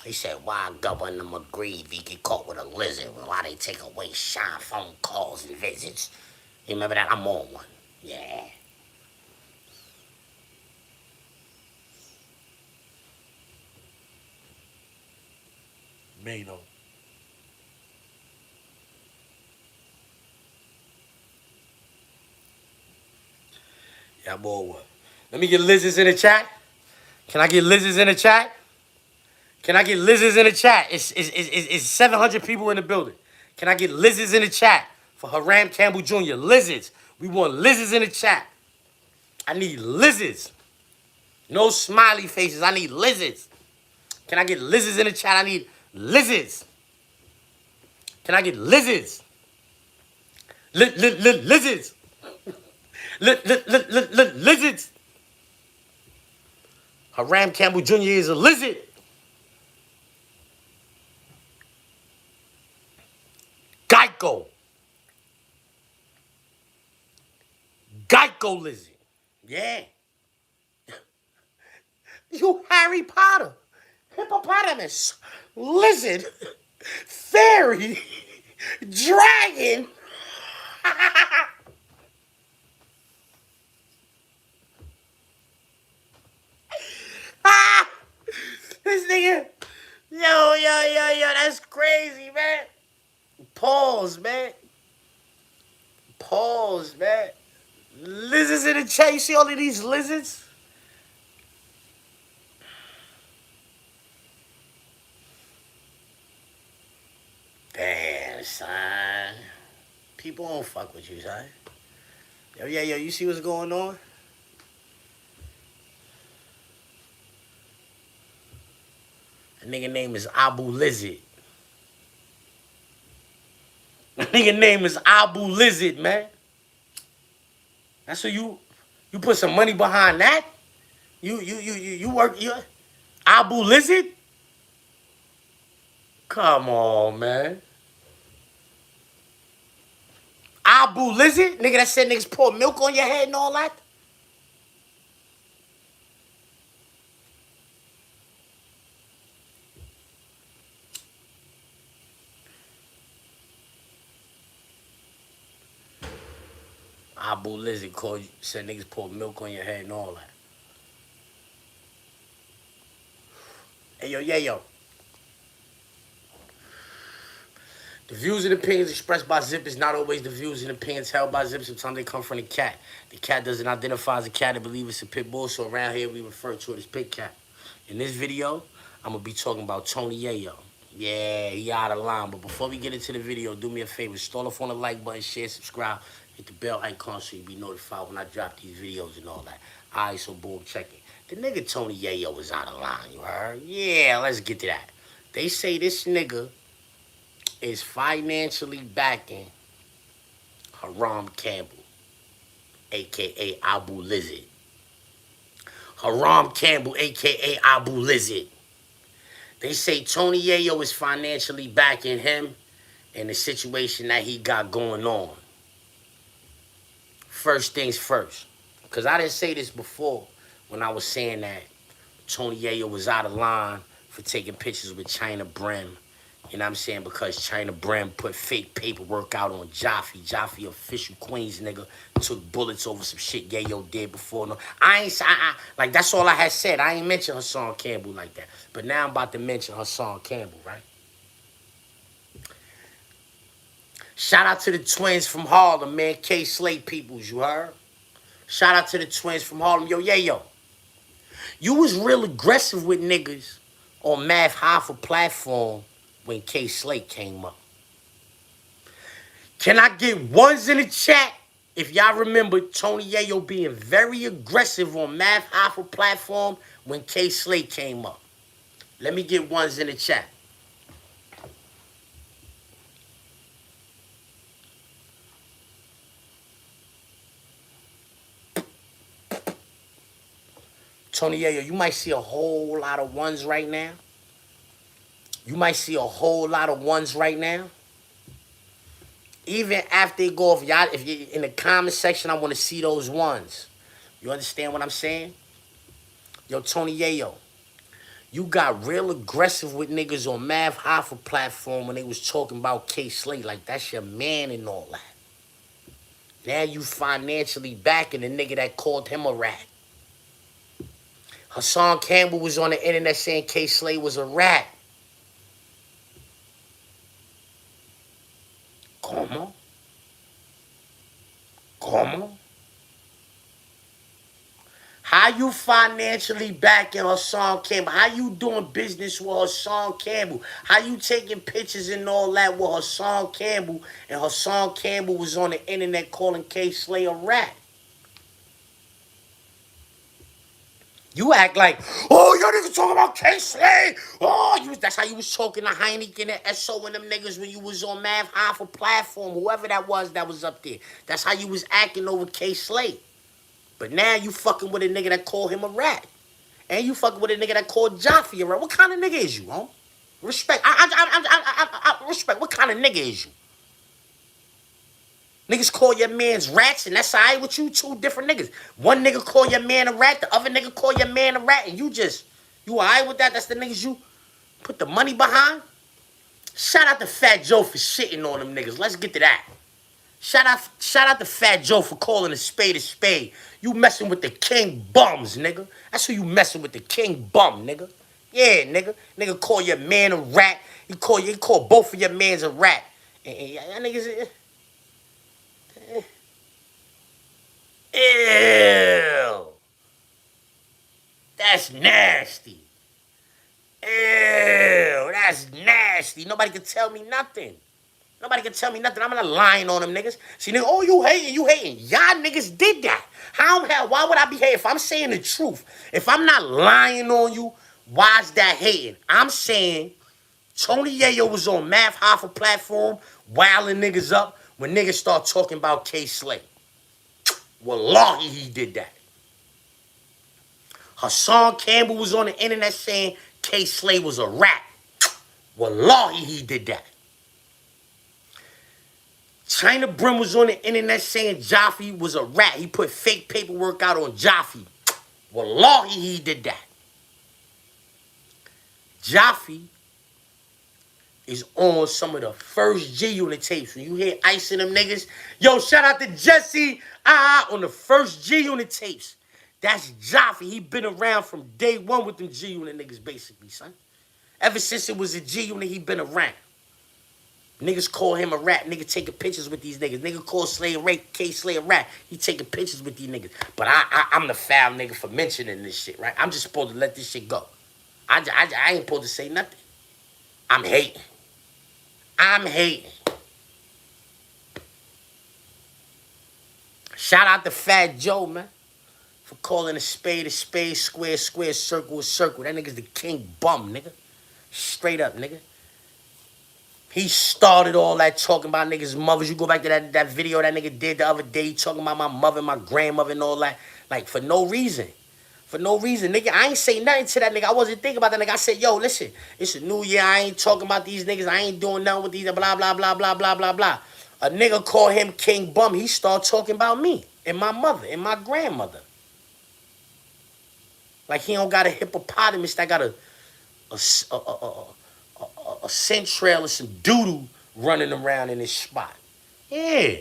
He said, why Governor McGreevey get caught with a lizard? Why they take away Sean phone calls and visits? You remember that? I'm on one. Yeah. Mano. Yeah, I'm on one. Let me get lizards in the chat. Can I get lizards in the chat? Can I get lizards in the chat? It's 700 people in the building. Can I get lizards in the chat for Haram Campbell Jr.? Lizards. We want lizards in the chat. I need lizards. No smiley faces. I need lizards. Can I get lizards in the chat? I need lizards. Can I get lizards? Lizards. Lizards. Haram Campbell Jr. is a lizard. Geico. Geico lizard. Yeah. You Harry Potter. Hippopotamus. Lizard. Fairy. Dragon. This nigga. Yo, that's crazy, man. Pause, man. Pause, man. Lizards in the chat. You see all of these lizards? Damn, son. People don't fuck with you, son. Yo, you see what's going on? A nigga name is Abu Lizard. A nigga name is Abu Lizard, man. That's what you put some money behind that? You work Abu Lizard? Come on, man. Abu Lizard? Nigga that said niggas pour milk on your head and all that? Abu Lizard called you, said niggas pour milk on your head and all that. Hey, yo. The views and opinions expressed by Zip is not always the views and opinions held by Zip. Sometimes they come from the cat. The cat doesn't identify as a cat and believe it's a pit bull, so around here we refer to it as pit cat. In this video, I'm going to be talking about Tony Yayo. Yeah, he out of line. But before we get into the video, do me a favor. Stall off on the like button, share, subscribe, hit the bell icon so you be notified when I drop these videos and all that. All right, so boom, check it. The nigga Tony Yayo was out of line, you heard? Yeah, let's get to that. They say this nigga is financially backing Haram Campbell, a.k.a. Abu Lizard. Haram Campbell, a.k.a. Abu Lizard. They say Tony Yayo is financially backing him in the situation that he got going on. First things first. Because I didn't say this before when I was saying that Tony Yayo was out of line for taking pictures with China Brim. You know what I'm saying? Because China Brim put fake paperwork out on Jaffe. Jaffe, official Queens nigga, took bullets over some shit Yayo did before. No, like, that's all I had said. I ain't mention Hassan Campbell like that. But now I'm about to mention Hassan Campbell, right? Shout out to the twins from Harlem, man. K Slate peoples, you heard? Shout out to the twins from Harlem. Yo. You was real aggressive with niggas on Math Hoffa platform when K Slate came up. Can I get ones in the chat if y'all remember Tony Yayo being very aggressive on Math Hoffa platform when K Slate came up? Let me get ones in the chat. Tony Yayo, you might see a whole lot of ones right now. You might see a whole lot of ones right now. Even after they go off, y'all, if you in the comment section, I want to see those ones. You understand what I'm saying? Yo, Tony Yayo, You got real aggressive with niggas on Mav Hoffa platform when they was talking about K Slate like that's your man and all that. Now you financially backing the nigga that called him a rat. Hassan Campbell was on the internet saying K Slate was a rat. Como? Como? How you financially backing Hassan Campbell? How you doing business with Hassan Campbell? How you taking pictures and all that with Hassan Campbell? And Hassan Campbell was on the internet calling K Slay a rat. You act like, oh, y'all niggas talking about K Slay. Oh, that's how you was talking to Heineken and SO and them niggas when you was on Mav Hoffa platform, whoever that was up there. That's how you was acting over K Slay. But now you fucking with a nigga that called him a rat. And you fucking with a nigga that called Jaffe a rat. What kind of nigga is you, huh? Respect. Respect. What kind of nigga is you? Niggas call your mans rats, and that's all right with you. Two different niggas. One nigga call your man a rat, the other nigga call your man a rat, and you all right with that? That's the niggas you put the money behind? Shout out to Fat Joe for shitting on them niggas. Let's get to that. Shout out to Fat Joe for calling a spade a spade. You messing with the king bums, nigga. That's who you messing with, the king bum, nigga. Yeah, nigga. Nigga call your man a rat. He call both of your mans a rat. And y'all niggas... Ew. That's nasty. Ew, that's nasty. Nobody can tell me nothing. Nobody can tell me nothing. I'm not lying on them niggas. See, nigga, oh, you hating. Y'all niggas did that. Why would I be hating? If I'm saying the truth, if I'm not lying on you, why's that hating? I'm saying Tony Yayo was on Mav Hoffa platform, wilding niggas up when niggas start talking about K Slay. Wallahi, he did that. Hassan Campbell was on the internet saying K Slay was a rat. Wallahi, he did that. China Brim was on the internet saying Jaffe was a rat. He put fake paperwork out on Jaffe. Wallahi, he did that. Jaffe is on some of the first G-Unit tapes. When you hear Ice and them niggas, yo, shout out to Jesse on the first G-Unit tapes. That's Jaffe. He been around from day one with them G-Unit niggas, basically, son. Ever since it was a G-Unit, he been around. Niggas call him a rat. Nigga taking pictures with these niggas. Nigga call Slay a rat, K Slay a rat. He taking pictures with these niggas. But I'm the foul nigga for mentioning this shit, right? I'm just supposed to let this shit go. I ain't supposed to say nothing. I'm hating. Shout out to Fat Joe, man, for calling a spade, square, circle, a circle. That nigga's the king bum, nigga. Straight up, nigga. He started all that talking about niggas' mothers. You go back to that video that nigga did the other day, talking about my mother, my grandmother, and all that. Like, for no reason. For no reason. Nigga, I ain't say nothing to that nigga. I wasn't thinking about that nigga. I said, yo, listen, it's a new year. I ain't talking about these niggas. I ain't doing nothing with these, blah, blah, blah, blah, blah, blah, blah. A nigga call him King Bum. He start talking about me and my mother and my grandmother. Like, he don't got a hippopotamus that got a scent trail and some doodoo running around in this spot. Yeah.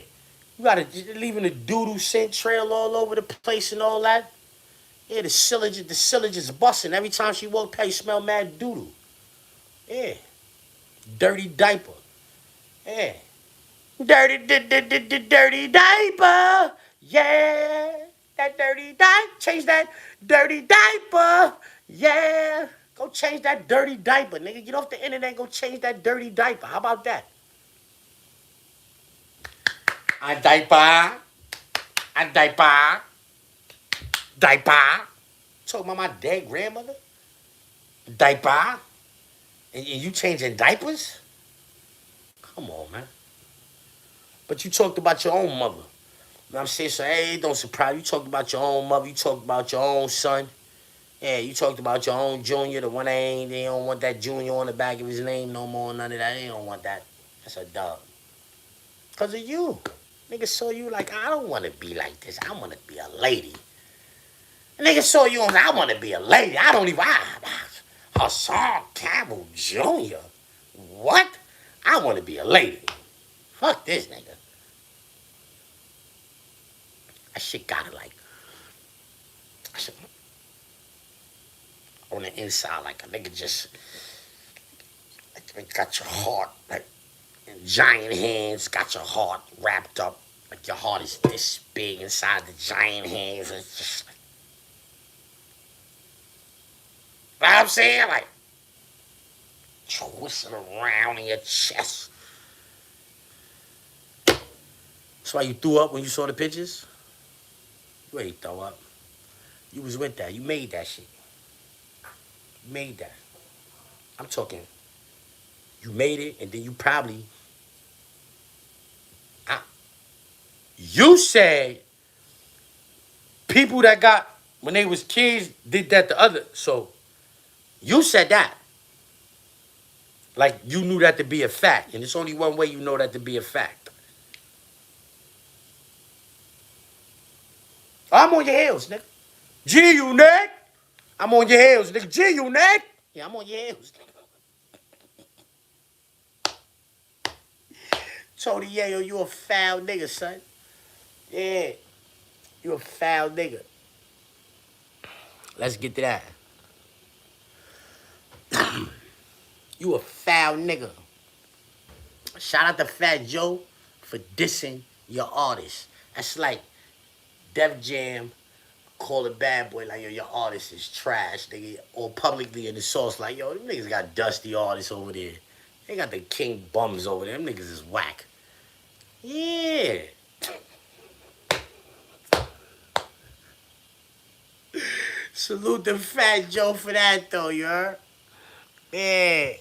You gotta leaving a doodoo scent trail all over the place and all that. Yeah, the sillage is busting. Every time she walk past, you smell mad doodoo. Yeah. Dirty diaper. Yeah. Dirty diaper. Yeah. That dirty diaper. Change that dirty diaper. Yeah. Go change that dirty diaper, nigga. Get off the internet and go change that dirty diaper. How about that? A diaper. Talking about my dead grandmother? Diaper? And you changing diapers? Come on, man. But you talked about your own mother. You know what I'm saying? So, hey, don't surprise you. You talked about your own mother. You talked about your own son. Yeah, you talked about your own junior, the one they don't want that junior on the back of his name no more, none of that. They don't want that. That's a dub. Because of you. Niggas saw you like, I don't want to be like this. I want to be a lady. Niggas saw you on, I want to be a lady. I don't even, Hassan Campbell Jr. What? I want to be a lady. Fuck this nigga. That shit got it like, on the inside, like a nigga just got your heart like in giant hands, got your heart wrapped up. Like your heart is this big inside the giant hands. It's just like, you know what I'm saying? Like twisting around in your chest. That's why you threw up when you saw the pictures? You ain't throw up. You was with that. You made that shit. You made that. I'm talking, you made it, and then you probably, you said people that got, when they was kids, did that to others. So you said that. Like you knew that to be a fact. And it's only one way you know that to be a fact. I'm on your heels, nigga. G Unit. I'm on your heels, nigga. G Unit. Yeah, I'm on your heels, nigga. Tony Yayo, you a foul nigga, son. Yeah. You a foul nigga. Let's get to that. You a foul nigga. Shout out to Fat Joe for dissing your artist. That's like Def Jam call a bad boy like, yo, your artist is trash, nigga. Or publicly in the source like, yo, them niggas got dusty artists over there. They got the king bums over there. Them niggas is whack. Yeah. Salute the Fat Joe for that, though, you heard? Yeah.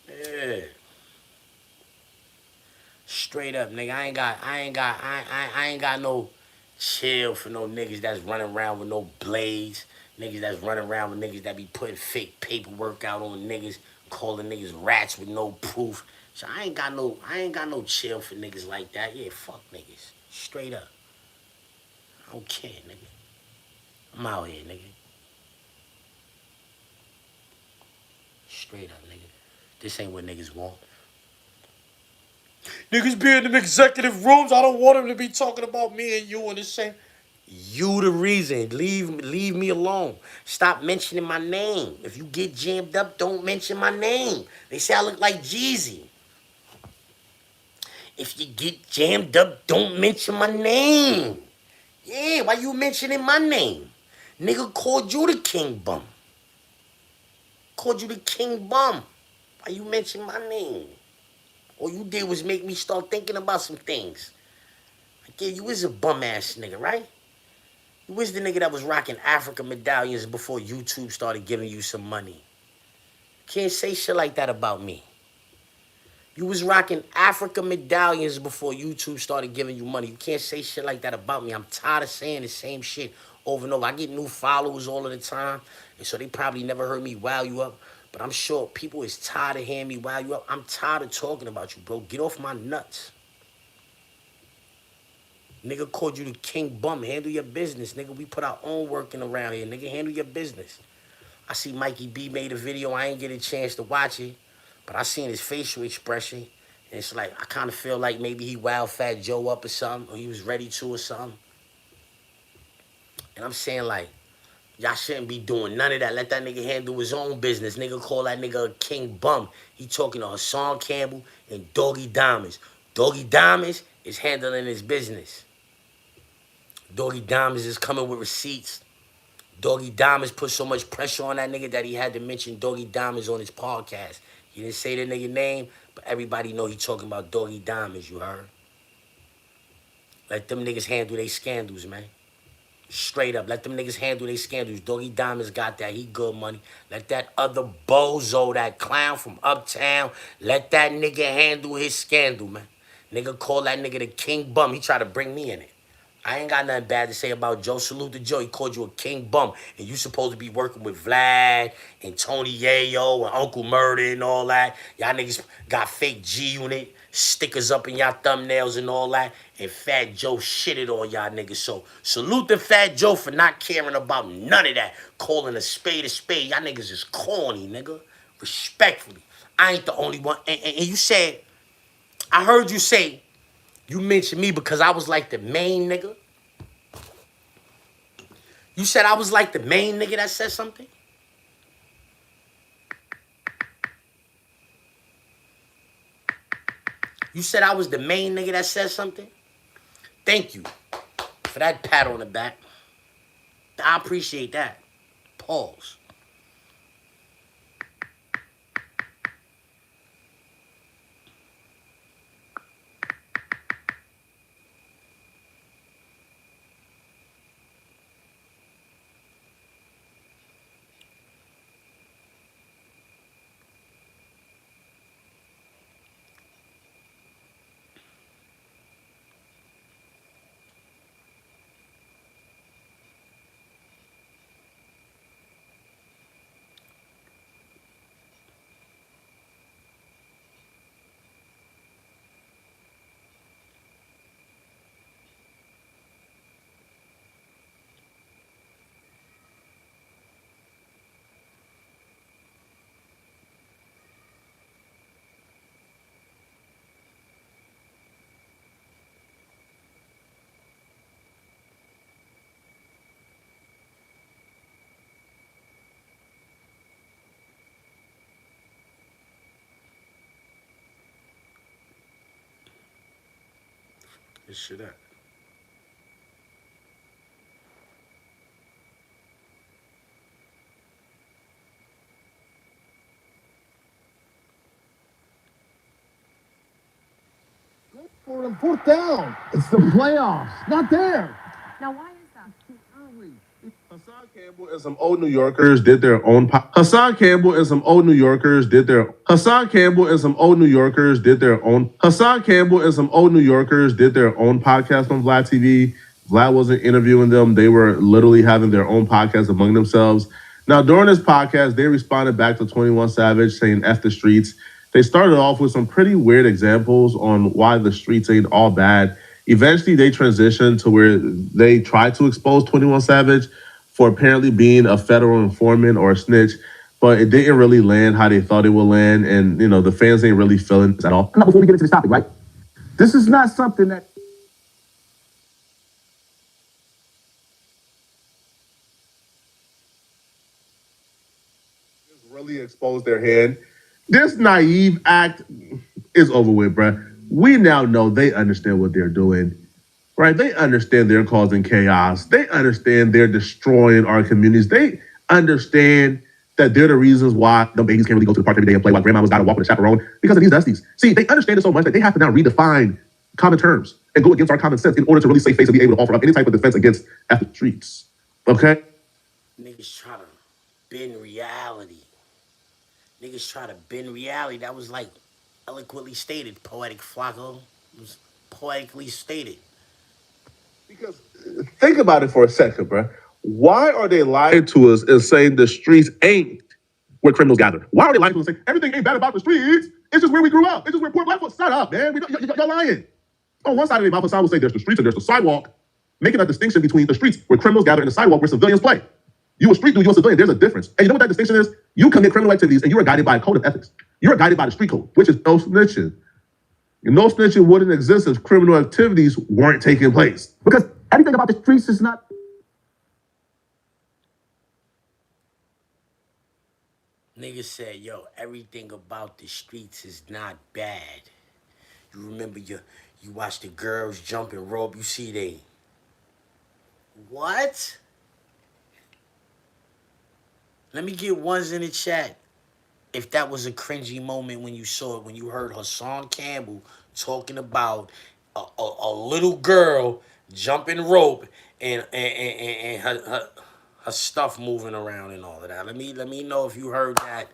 Yeah. Straight up, nigga. I ain't got no chill for no niggas that's running around with no blades. Niggas that's running around with niggas that be putting fake paperwork out on niggas, calling niggas rats with no proof. So I ain't got no chill for niggas like that. Yeah, fuck niggas. Straight up. I don't care, nigga. I'm out here, nigga. Straight up, nigga. This ain't what niggas want. Niggas be in them executive rooms. I don't want them to be talking about me and you and the same. You the reason. Leave me alone. Stop mentioning my name. If you get jammed up, don't mention my name. They say I look like Jeezy. If you get jammed up, don't mention my name. Yeah, why you mentioning my name? Nigga called you the king bum. Called you the king bum. Why you mention my name? All you did was make me start thinking about some things. Like, yeah, you was a bum ass nigga, right? You was the nigga that was rocking Africa medallions before YouTube started giving you some money. Can't say shit like that about me. You was rocking Africa medallions before YouTube started giving you money. You can't say shit like that about me. I'm tired of saying the same shit over and over. I get new followers all of the time, and so they probably never heard me wow you up. But I'm sure people is tired of hearing me wow you up. I'm tired of talking about you, bro. Get off my nuts. Nigga called you the king bum. Handle your business, nigga. We put our own work in around here, nigga. Handle your business. I see Mikey B made a video. I ain't get a chance to watch it, but I seen his facial expression. And it's like, I kind of feel like maybe he wowed Fat Joe up or something, or he was ready to or something. And I'm saying, like, y'all shouldn't be doing none of that. Let that nigga handle his own business. Nigga call that nigga a king bum. He talking to Hassan Campbell and Doggy Diamonds. Doggy Diamonds is handling his business. Doggy Diamonds is coming with receipts. Doggy Diamonds put so much pressure on that nigga that he had to mention Doggy Diamonds on his podcast. He didn't say the nigga name, but everybody know he talking about Doggy Diamonds, you heard? Let them niggas handle their scandals, man. Straight up, let them niggas handle their scandals. Doggy Diamonds got that, he good money. Let that other bozo, that clown from Uptown, let that nigga handle his scandal, man. Nigga call that nigga the king bum. He tried to bring me in it. I ain't got nothing bad to say about Joe. Salute to Joe. He called you a king bum. And you supposed to be working with Vlad and Tony Yayo and Uncle Murder and all that. Y'all niggas got fake G-Unit, stickers up in y'all thumbnails and all that. And Fat Joe shitted on y'all niggas. So salute to Fat Joe for not caring about none of that. Calling a spade a spade. Y'all niggas is corny, nigga. Respectfully. I ain't the only one. And you said, I heard you say, you mentioned me because I was like the main nigga. You said I was like the main nigga that said something? You said I was the main nigga that said something? Thank you for that pat on the back. I appreciate that. Pause. This shit up. For them, fourth down. It's the playoffs. Not there. Now, why is that? Hassan Campbell and some old New Yorkers did their own. Hassan Campbell and some old New Yorkers did their. Hassan Campbell and some old New Yorkers did their own. Hassan Campbell and some old New Yorkers did their own podcast on Vlad TV. Vlad wasn't interviewing them; they were literally having their own podcast among themselves. Now, during this podcast, they responded back to 21 Savage saying "F the streets." They started off with some pretty weird examples on why the streets ain't all bad. Eventually, they transitioned to where they tried to expose 21 Savage for apparently being a federal informant or a snitch, but it didn't really land how they thought it would land, and the fans ain't really feeling it at all. Now, before we get into this topic, right? This is not something that Really expose their hand. This naive act is over with, bruh. We now know they understand what they're doing, right? They understand they're causing chaos. They understand they're destroying our communities. They understand that they're the reasons why the babies can't really go to the park every day and play while grandma's got to walk with a chaperone because of these dusties. See, they understand it so much that they have to now redefine common terms and go against our common sense in order to really save face and be able to offer up any type of defense against after streets. Okay? Niggas try to bend reality. Niggas try to bend reality. That was like eloquently stated, poetic Flacco. It was poetically stated. Because think about it for a second, bro. Why are they lying to us and saying the streets ain't where criminals gather? Why are they lying to us and saying everything ain't bad about the streets? It's just where we grew up. It's just where poor black folks. Shut up, man. You're lying. On one side of the mouth, will say there's the streets and there's the sidewalk, making a distinction between the streets where criminals gather and the sidewalk where civilians play. You a street dude, you a civilian. There's a difference. And you know what that distinction is? You commit criminal activities and you are guided by a code of ethics. You are guided by the street code, which is no snitching. And no snitching wouldn't exist if criminal activities weren't taking place. because everything about the streets is not. Niggas said, yo, everything about the streets is not bad. You remember you watch the girls jump and rope, you see they. What? Let me get ones in the chat. If that was a cringy moment when you saw it, when you heard Hassan Campbell talking about a little girl jumping rope and her stuff moving around and all of that. Let me know if you heard that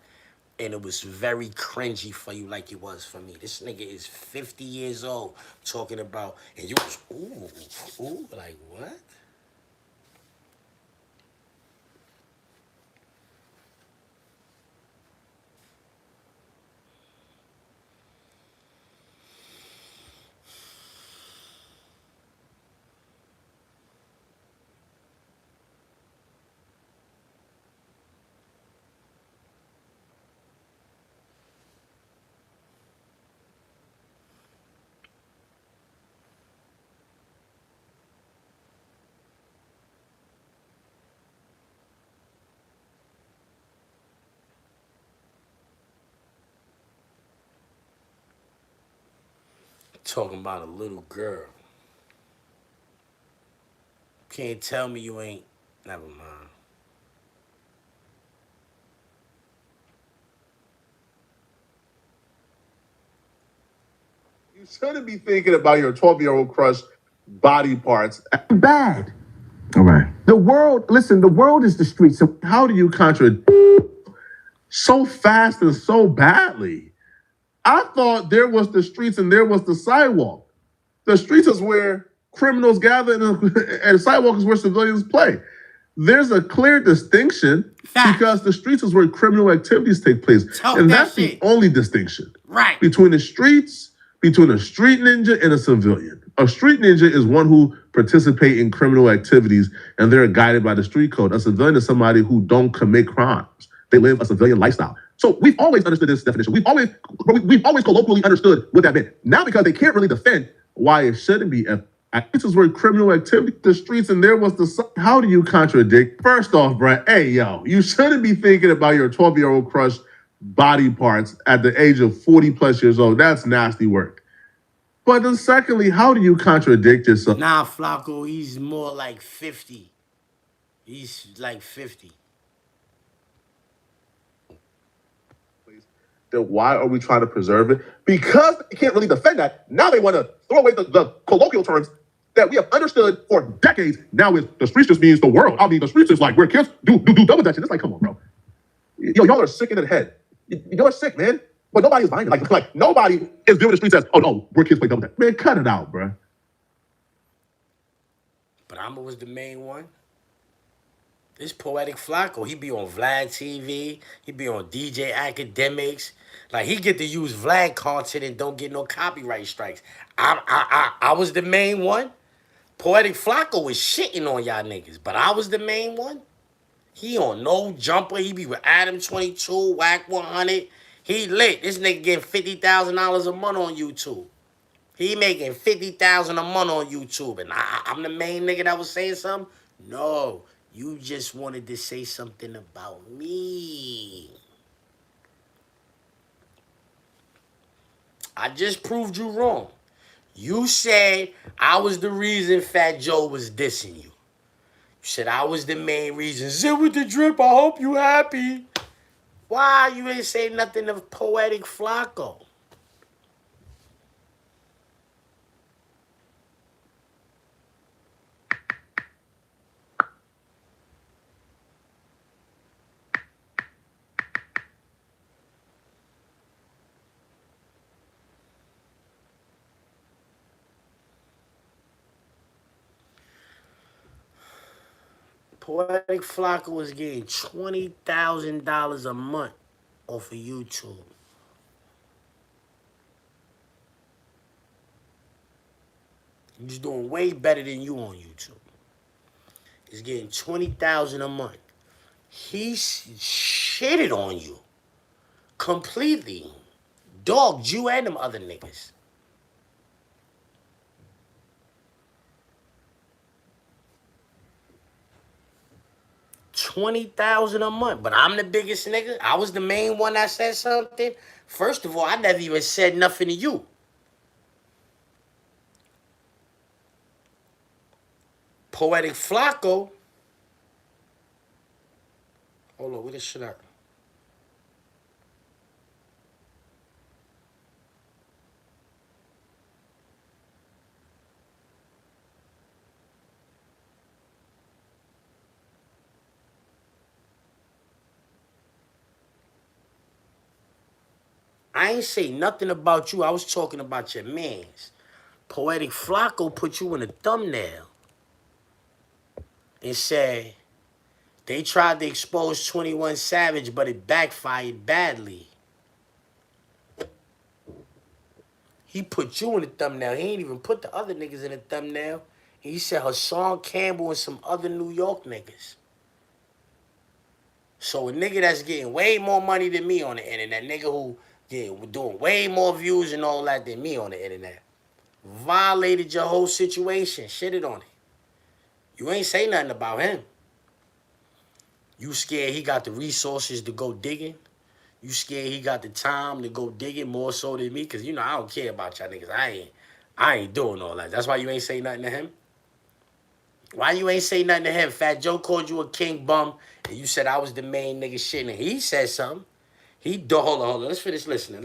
and it was very cringy for you like it was for me. This nigga is 50 years old talking about, and you was, ooh, like what? Talking about a little girl. Can't tell me you ain't. Never mind. You shouldn't be thinking about your 12-year-old crush body parts. Bad. All right. The world, listen, the world is the street. So How do you contradict so fast and so badly? I thought there was the streets and there was the sidewalk. The streets is where criminals gather and the sidewalk is where civilians play. There's a clear distinction because the streets is where criminal activities take place. And that's the only distinction. Right. Between the streets, between a street ninja and a civilian. A street ninja is one who participate in criminal activities and they're guided by the street code. A civilian is somebody who don't commit crimes. They live a civilian lifestyle. So we've always understood this definition. We've always colloquially understood what that meant. Now because they can't really defend why it shouldn't be. This is where criminal activity, the streets, and there was the. How do you contradict? First off, Brett, hey, yo, you shouldn't be thinking about your 12-year-old crush body parts at the age of 40 plus years old. That's nasty work. But then secondly, how do you contradict yourself? Nah, Flacco, he's more like 50. He's like 50. Then why are we trying to preserve it? Because they can't really defend that. Now they want to throw away the colloquial terms that we have understood for decades. Now the streets just means the world. I mean, the streets is like where kids do double dutch. It's like, come on, bro. Yo, y'all are sick in the head. You're sick, man. But nobody's buying it. Like nobody is viewing the streets as, oh no, where kids play double dutch. Man, cut it out, bro. But I'ma was the main one. This Poetic Flacco, he be on Vlad TV. He be on DJ Academics. Like, he get to use Vlad content and don't get no copyright strikes. I was the main one. Poetic Flacco was shitting on y'all niggas, but I was the main one. He on No Jumper. He be with Adam 22, Whack 100. He lit. This nigga getting $50,000 a month on YouTube. He making $50,000 a month on YouTube, and I'm the main nigga that was saying something? No, you just wanted to say something about me. I just proved you wrong. You said I was the reason Fat Joe was dissing you. You said I was the main reason. Zip with the drip, I hope you happy. Why you ain't say nothing of Poetic Flacco? Poetic Flacco was getting $20,000 a month off of YouTube. He's doing way better than you on YouTube. He's getting $20,000 a month. He shitted on you completely. Dogged you and them other niggas. $20,000 a month, but I'm the biggest nigga. I was the main one that said something. First of all, I never even said nothing to you. Poetic Flacco. Hold on, where this shit at? I ain't say nothing about you. I was talking about your mans. Poetic Flacco put you in a thumbnail and said they tried to expose 21 Savage, but it backfired badly. He put you in the thumbnail. He ain't even put the other niggas in the thumbnail. And he said Hassan Campbell and some other New York niggas. So a nigga that's getting way more money than me on the internet, nigga who doing way more views and all that than me on the internet, violated your whole situation, shitted on it. You ain't say nothing about him. You scared he got the resources to go digging? You scared he got the time to go digging more so than me? Cause you know I don't care about y'all niggas. I ain't doing all that. That's why you ain't say nothing to him. Why you ain't say nothing to him? Fat Joe called you a king bum, and you said I was the main nigga shitting. He said something. Hold on. Let's finish listening.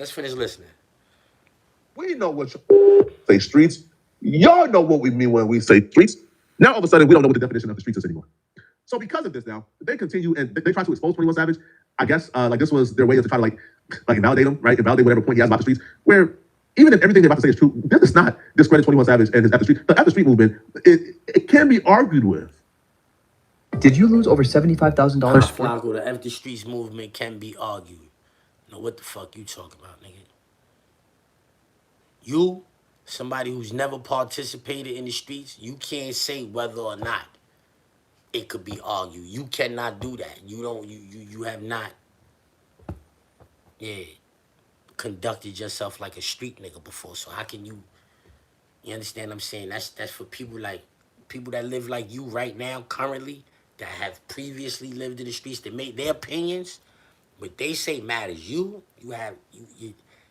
We know what you say streets. Y'all know what we mean when we say streets. Now all of a sudden we don't know what the definition of the streets is anymore. So because of this now, they continue and they try to expose 21 Savage. I guess like this was their way to try to like invalidate him, right? Invalidate whatever point he has about the streets. Where even if everything they're about to say is true, this does not discredit 21 Savage and his After Street. The After Street movement, it can be argued with. Did you lose over $75,000? Flacco, the After Streets movement can be argued. Now what the fuck you talking about, nigga? You, somebody who's never participated in the streets, you can't say whether or not it could be argued. You cannot do that. You have not, conducted yourself like a street nigga before. So how can you understand what I'm saying? That's for people that live like you right now, currently, that have previously lived in the streets, that make their opinions, what they say matters. You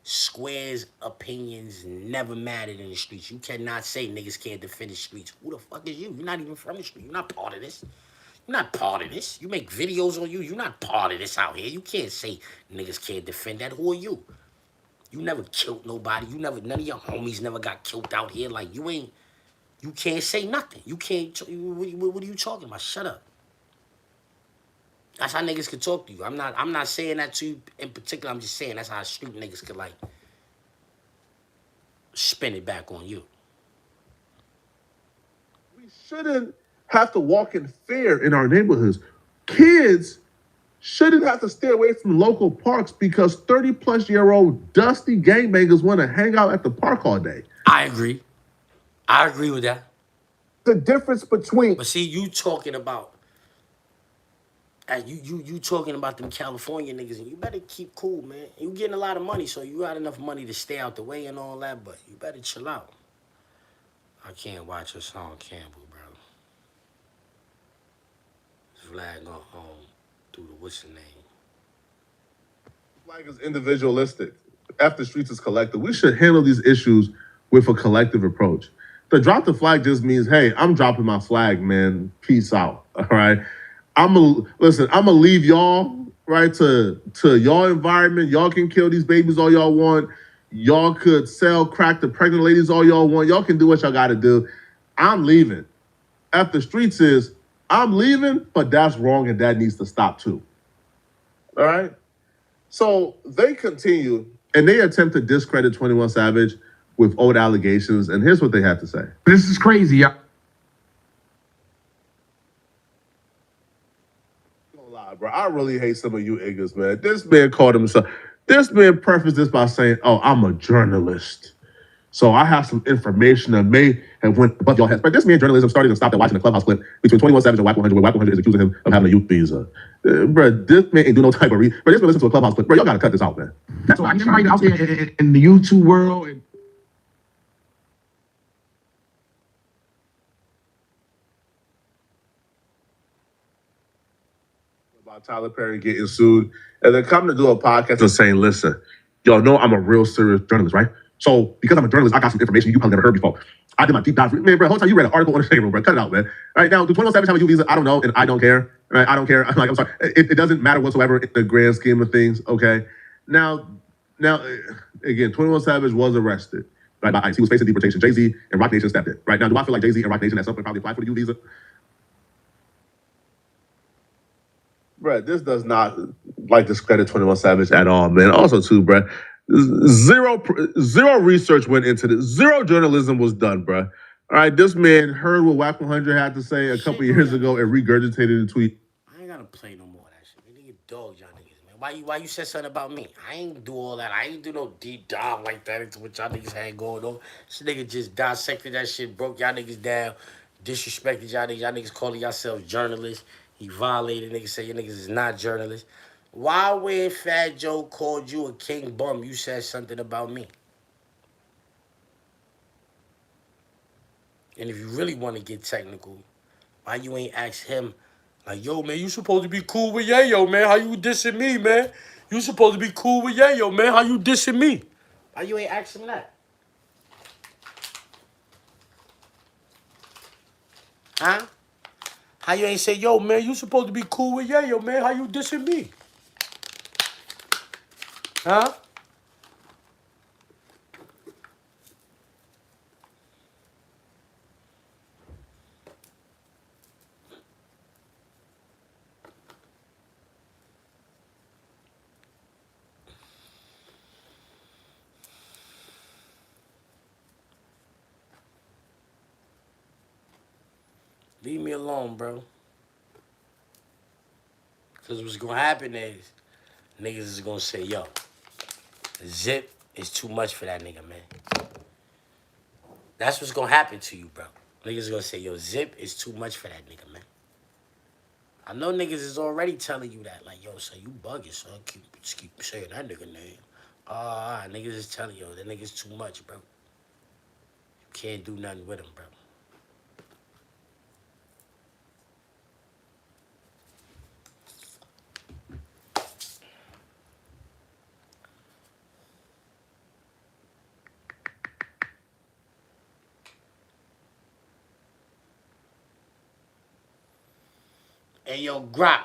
Square's opinions never mattered in the streets. You cannot say niggas can't defend the streets. Who the fuck is you? You're not even from the street. You're not part of this. You're not part of this. You make videos on you. You're not part of this out here. You can't say niggas can't defend that. Who are you? You never killed nobody. None of your homies never got killed out here. Like, you can't say nothing. You can't, what are you talking about? Shut up. That's how niggas can talk to you. I'm not saying that to you in particular. I'm just saying that's how street niggas could, like, spin it back on you. We shouldn't have to walk in fear in our neighborhoods. Kids shouldn't have to stay away from local parks because 30-plus-year-old dusty gangbangers want to hang out at the park all day. I agree with that. The difference between... But see, you talking about... You talking about them California niggas, and you better keep cool, man. You getting a lot of money, so you got enough money to stay out the way and all that, but you better chill out. I can't watch Hassan Campbell, bro. Flag on home through the what's the name? Flag is individualistic. After Streets is collective. We should handle these issues with a collective approach. The drop the flag just means, hey, I'm dropping my flag, man. Peace out. All right. I'm gonna leave y'all right to y'all environment. Y'all can kill these babies all y'all want. Y'all could sell crack to pregnant ladies all y'all want. Y'all can do what y'all gotta do. I'm leaving. After Streets is, I'm leaving, but that's wrong and that needs to stop too. All right? So they continue and they attempt to discredit 21 Savage with old allegations, and here's what they have to say. This is crazy, y'all. Bro, I really hate some of you niggas, man. This man called himself. This man prefaced this by saying, "Oh, I'm a journalist, so I have some information that may have went above y'all heads." But this man journalism started to stop at watching the Clubhouse clip between 21 Savage and Wack 100, where Wack 100 is accusing him of having a youth visa. Bro, this man ain't do no type of read. But this man listen to a Clubhouse clip. Bro, y'all gotta cut this out, man. That's why everybody out there in the YouTube world and about Tyler Perry getting sued, and then come to do a podcast and saying, listen, y'all know I'm a real serious journalist, right? So because I'm a journalist, I got some information you probably never heard before. I did my deep dive. Man, bro, whole time you read an article on the shade room, bro. Cut it out, man. All right, now, do 21 Savage have a U visa? I don't know, and I don't care. Right? I don't care. I'm sorry. It doesn't matter whatsoever in the grand scheme of things, okay? Now, again, 21 Savage was arrested, right, by ICE. He was facing deportation. Jay-Z and Roc Nation stepped in, right? Now, do I feel like Jay-Z and Roc Nation at some point probably applied for the U visa? Bruh, this does not like discredit 21 Savage at all, man. Also, too, bruh, Zero research went into this. Zero journalism was done, bruh. All right, this man heard what Whack 100 had to say a couple years ago and regurgitated the tweet. I ain't gotta play no more of that shit. Man, nigga dog y'all niggas, man. Why you said something about me? I ain't do all that. I ain't do no deep dive like that into what y'all niggas had going on. This nigga just dissected that shit, broke y'all niggas down, disrespected y'all niggas. Y'all niggas calling yourselves journalists. He violated niggas, say your niggas is not journalists. Why when Fat Joe called you a king bum, you said something about me? And if you really want to get technical, why you ain't ask him, like, yo, man, you supposed to be cool with Yayo, man. How you dissing me, man? You supposed to be cool with Yayo, man. How you dissing me? Why you ain't ask him that? Huh? How you ain't say, yo, man, you supposed to be cool with Yayo, man. How you dissing me? Huh? Leave me alone, bro. Because what's going to happen is niggas is going to say, yo, Zip is too much for that nigga, man. That's what's going to happen to you, bro. Niggas going to say, yo, Zip is too much for that nigga, man. I know niggas is already telling you that. Like, yo, son, you bugging, son. Just keep saying that nigga name. Niggas is telling you, that nigga's too much, bro. You can't do nothing with him, bro. Hey, yo, Grop.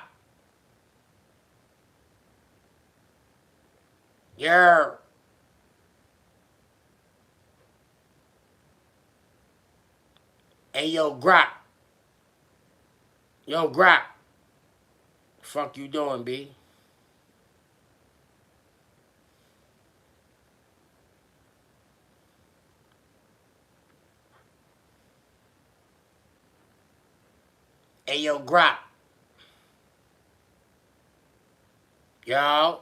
Yeah. Hey, yo, Grop. Yo, Grop. Fuck you doing, B? Hey, yo, Grop. Yo.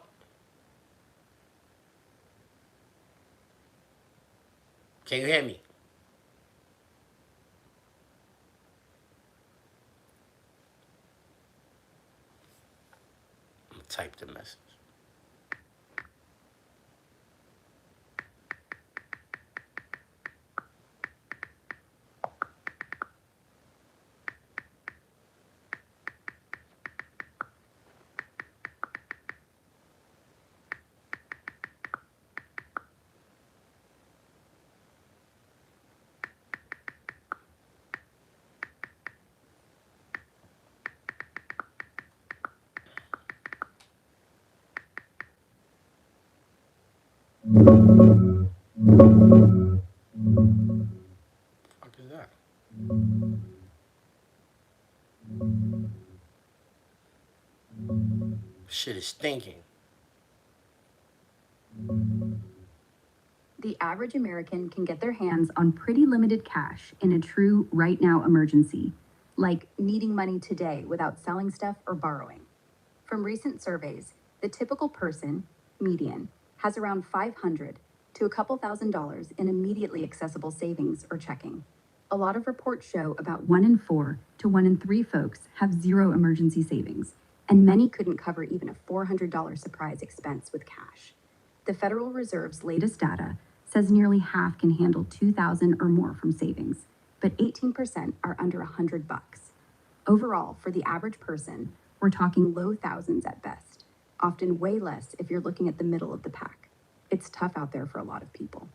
Can you hear me? I'm gonna type the message. Fuck is that? Shit is stinking. The average American can get their hands on pretty limited cash in a true right now emergency, like needing money today without selling stuff or borrowing. From recent surveys, the typical person, median, has around $500 to a couple $1,000s in immediately accessible savings or checking. A lot of reports show about 1 in 4 to 1 in 3 folks have zero emergency savings, and many couldn't cover even a $400 surprise expense with cash. The Federal Reserve's latest data says nearly half can handle $2,000 or more from savings, but 18% are under $100. Overall, for the average person, we're talking low thousands at best, often way less if you're looking at the middle of the pack. It's tough out there for a lot of people.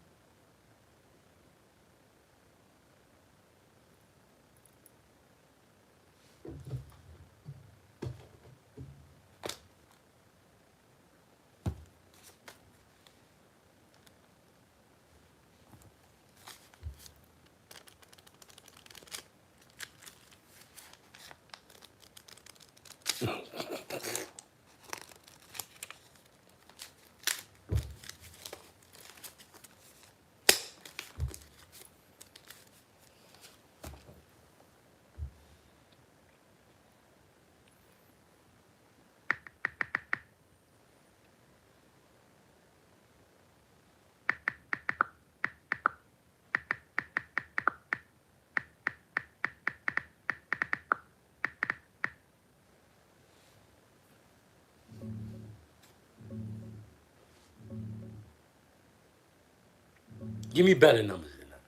Give me better numbers than that.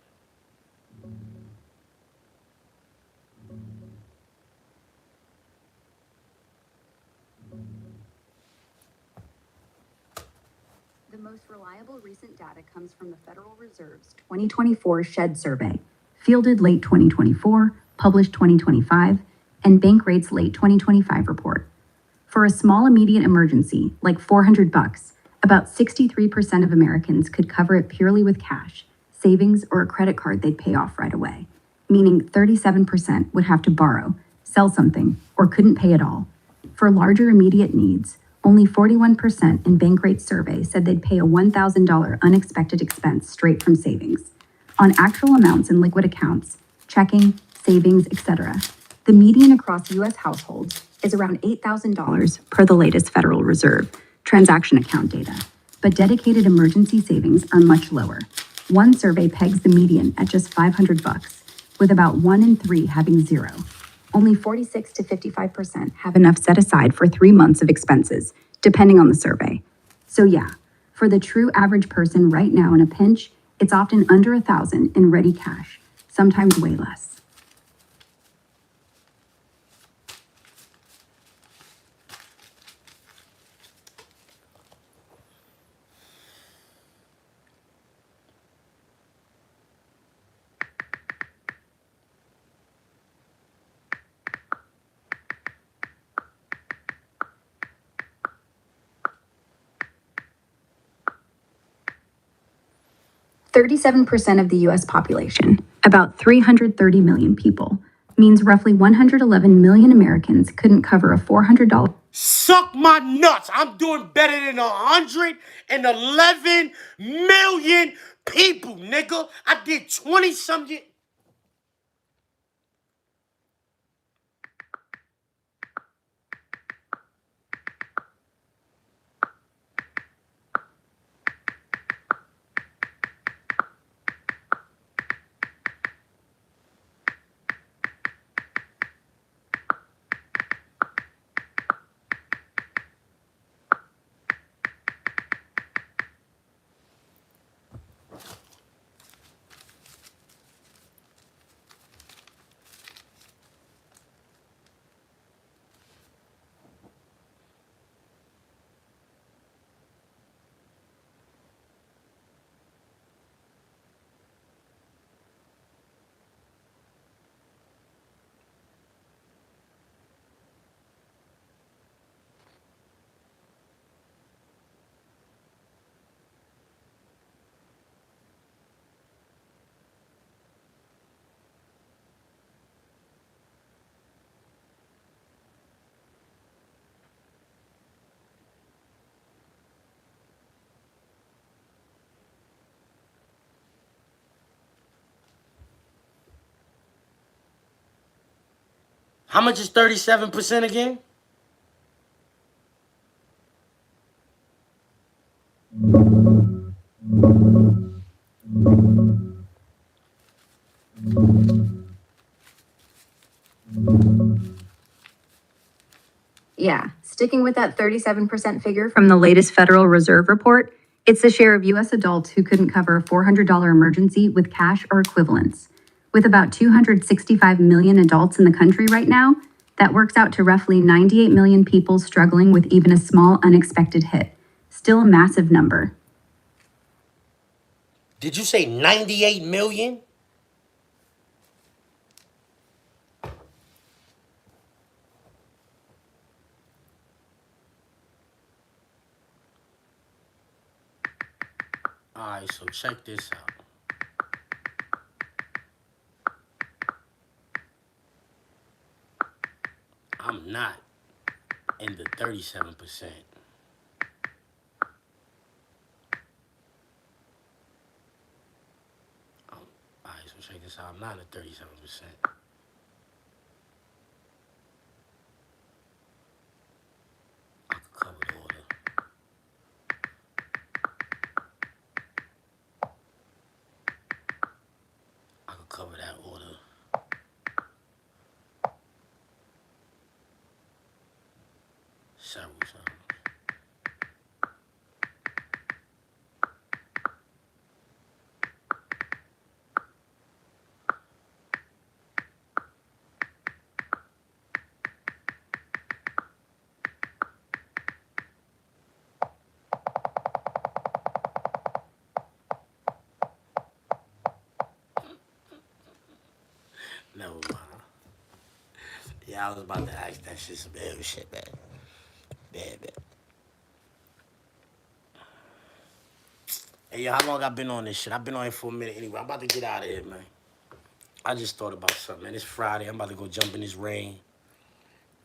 The most reliable recent data comes from the Federal Reserve's 2024 SHED survey, fielded late 2024, published 2025, and Bankrate's late 2025 report. For a small immediate emergency, like $400, about 63% of Americans could cover it purely with cash, savings, or a credit card they'd pay off right away, meaning 37% would have to borrow, sell something, or couldn't pay at all. For larger immediate needs, only 41% in Bankrate's survey said they'd pay a $1,000 unexpected expense straight from savings. On actual amounts in liquid accounts, checking, savings, etc., the median across U.S. households is around $8,000 per the latest Federal Reserve transaction account data, but dedicated emergency savings are much lower. One survey pegs the median at just $500, with about 1 in 3 having zero. Only 46 to 55% have enough set aside for 3 months of expenses, depending on the survey. So yeah, for the true average person right now in a pinch, it's often under $1,000 in ready cash, sometimes way less. %37% of the US population, about 330 million people, means roughly 111 million Americans couldn't cover a $400. Suck my nuts. I'm doing better than 111 million people, nigga. I did 20-something. How much is 37% again? Yeah, sticking with that 37% figure from the latest Federal Reserve report, it's the share of US adults who couldn't cover a $400 emergency with cash or equivalents. With about 265 million adults in the country right now, that works out to roughly 98 million people struggling with even a small unexpected hit. Still a massive number. Did you say 98 million? All right, so check this out. I'm not in the 37%. All right, so check this out. I'm not in the 37%. I could cover the order. I could cover that order. Several times. I was about to ask that shit some ill shit, man. Man. Hey, yo, how long I been on this shit? I've been on here for a minute anyway. I'm about to get out of here, man. I just thought about something, man. It's Friday. I'm about to go jump in this rain.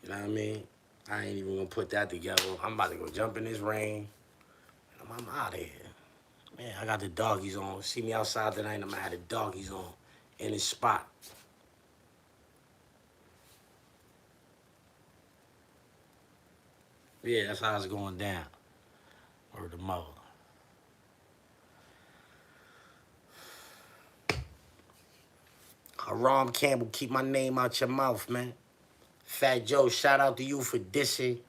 You know what I mean? I ain't even gonna put that together. I'm about to go jump in this rain. I'm out of here. Man, I got the doggies on. See me outside tonight, I'm gonna have the doggies on in this spot. Yeah, that's how it's going down. Word of mother. Haram Campbell, keep my name out your mouth, man. Fat Joe, shout out to you for dissing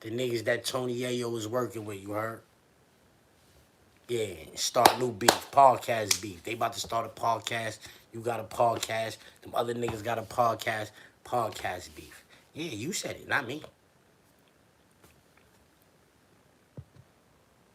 the niggas that Tony Yayo was working with, you heard? Yeah, start new beef, podcast beef. They about to start a podcast. You got a podcast. Them other niggas got a podcast. Podcast beef. Yeah, you said it, not me.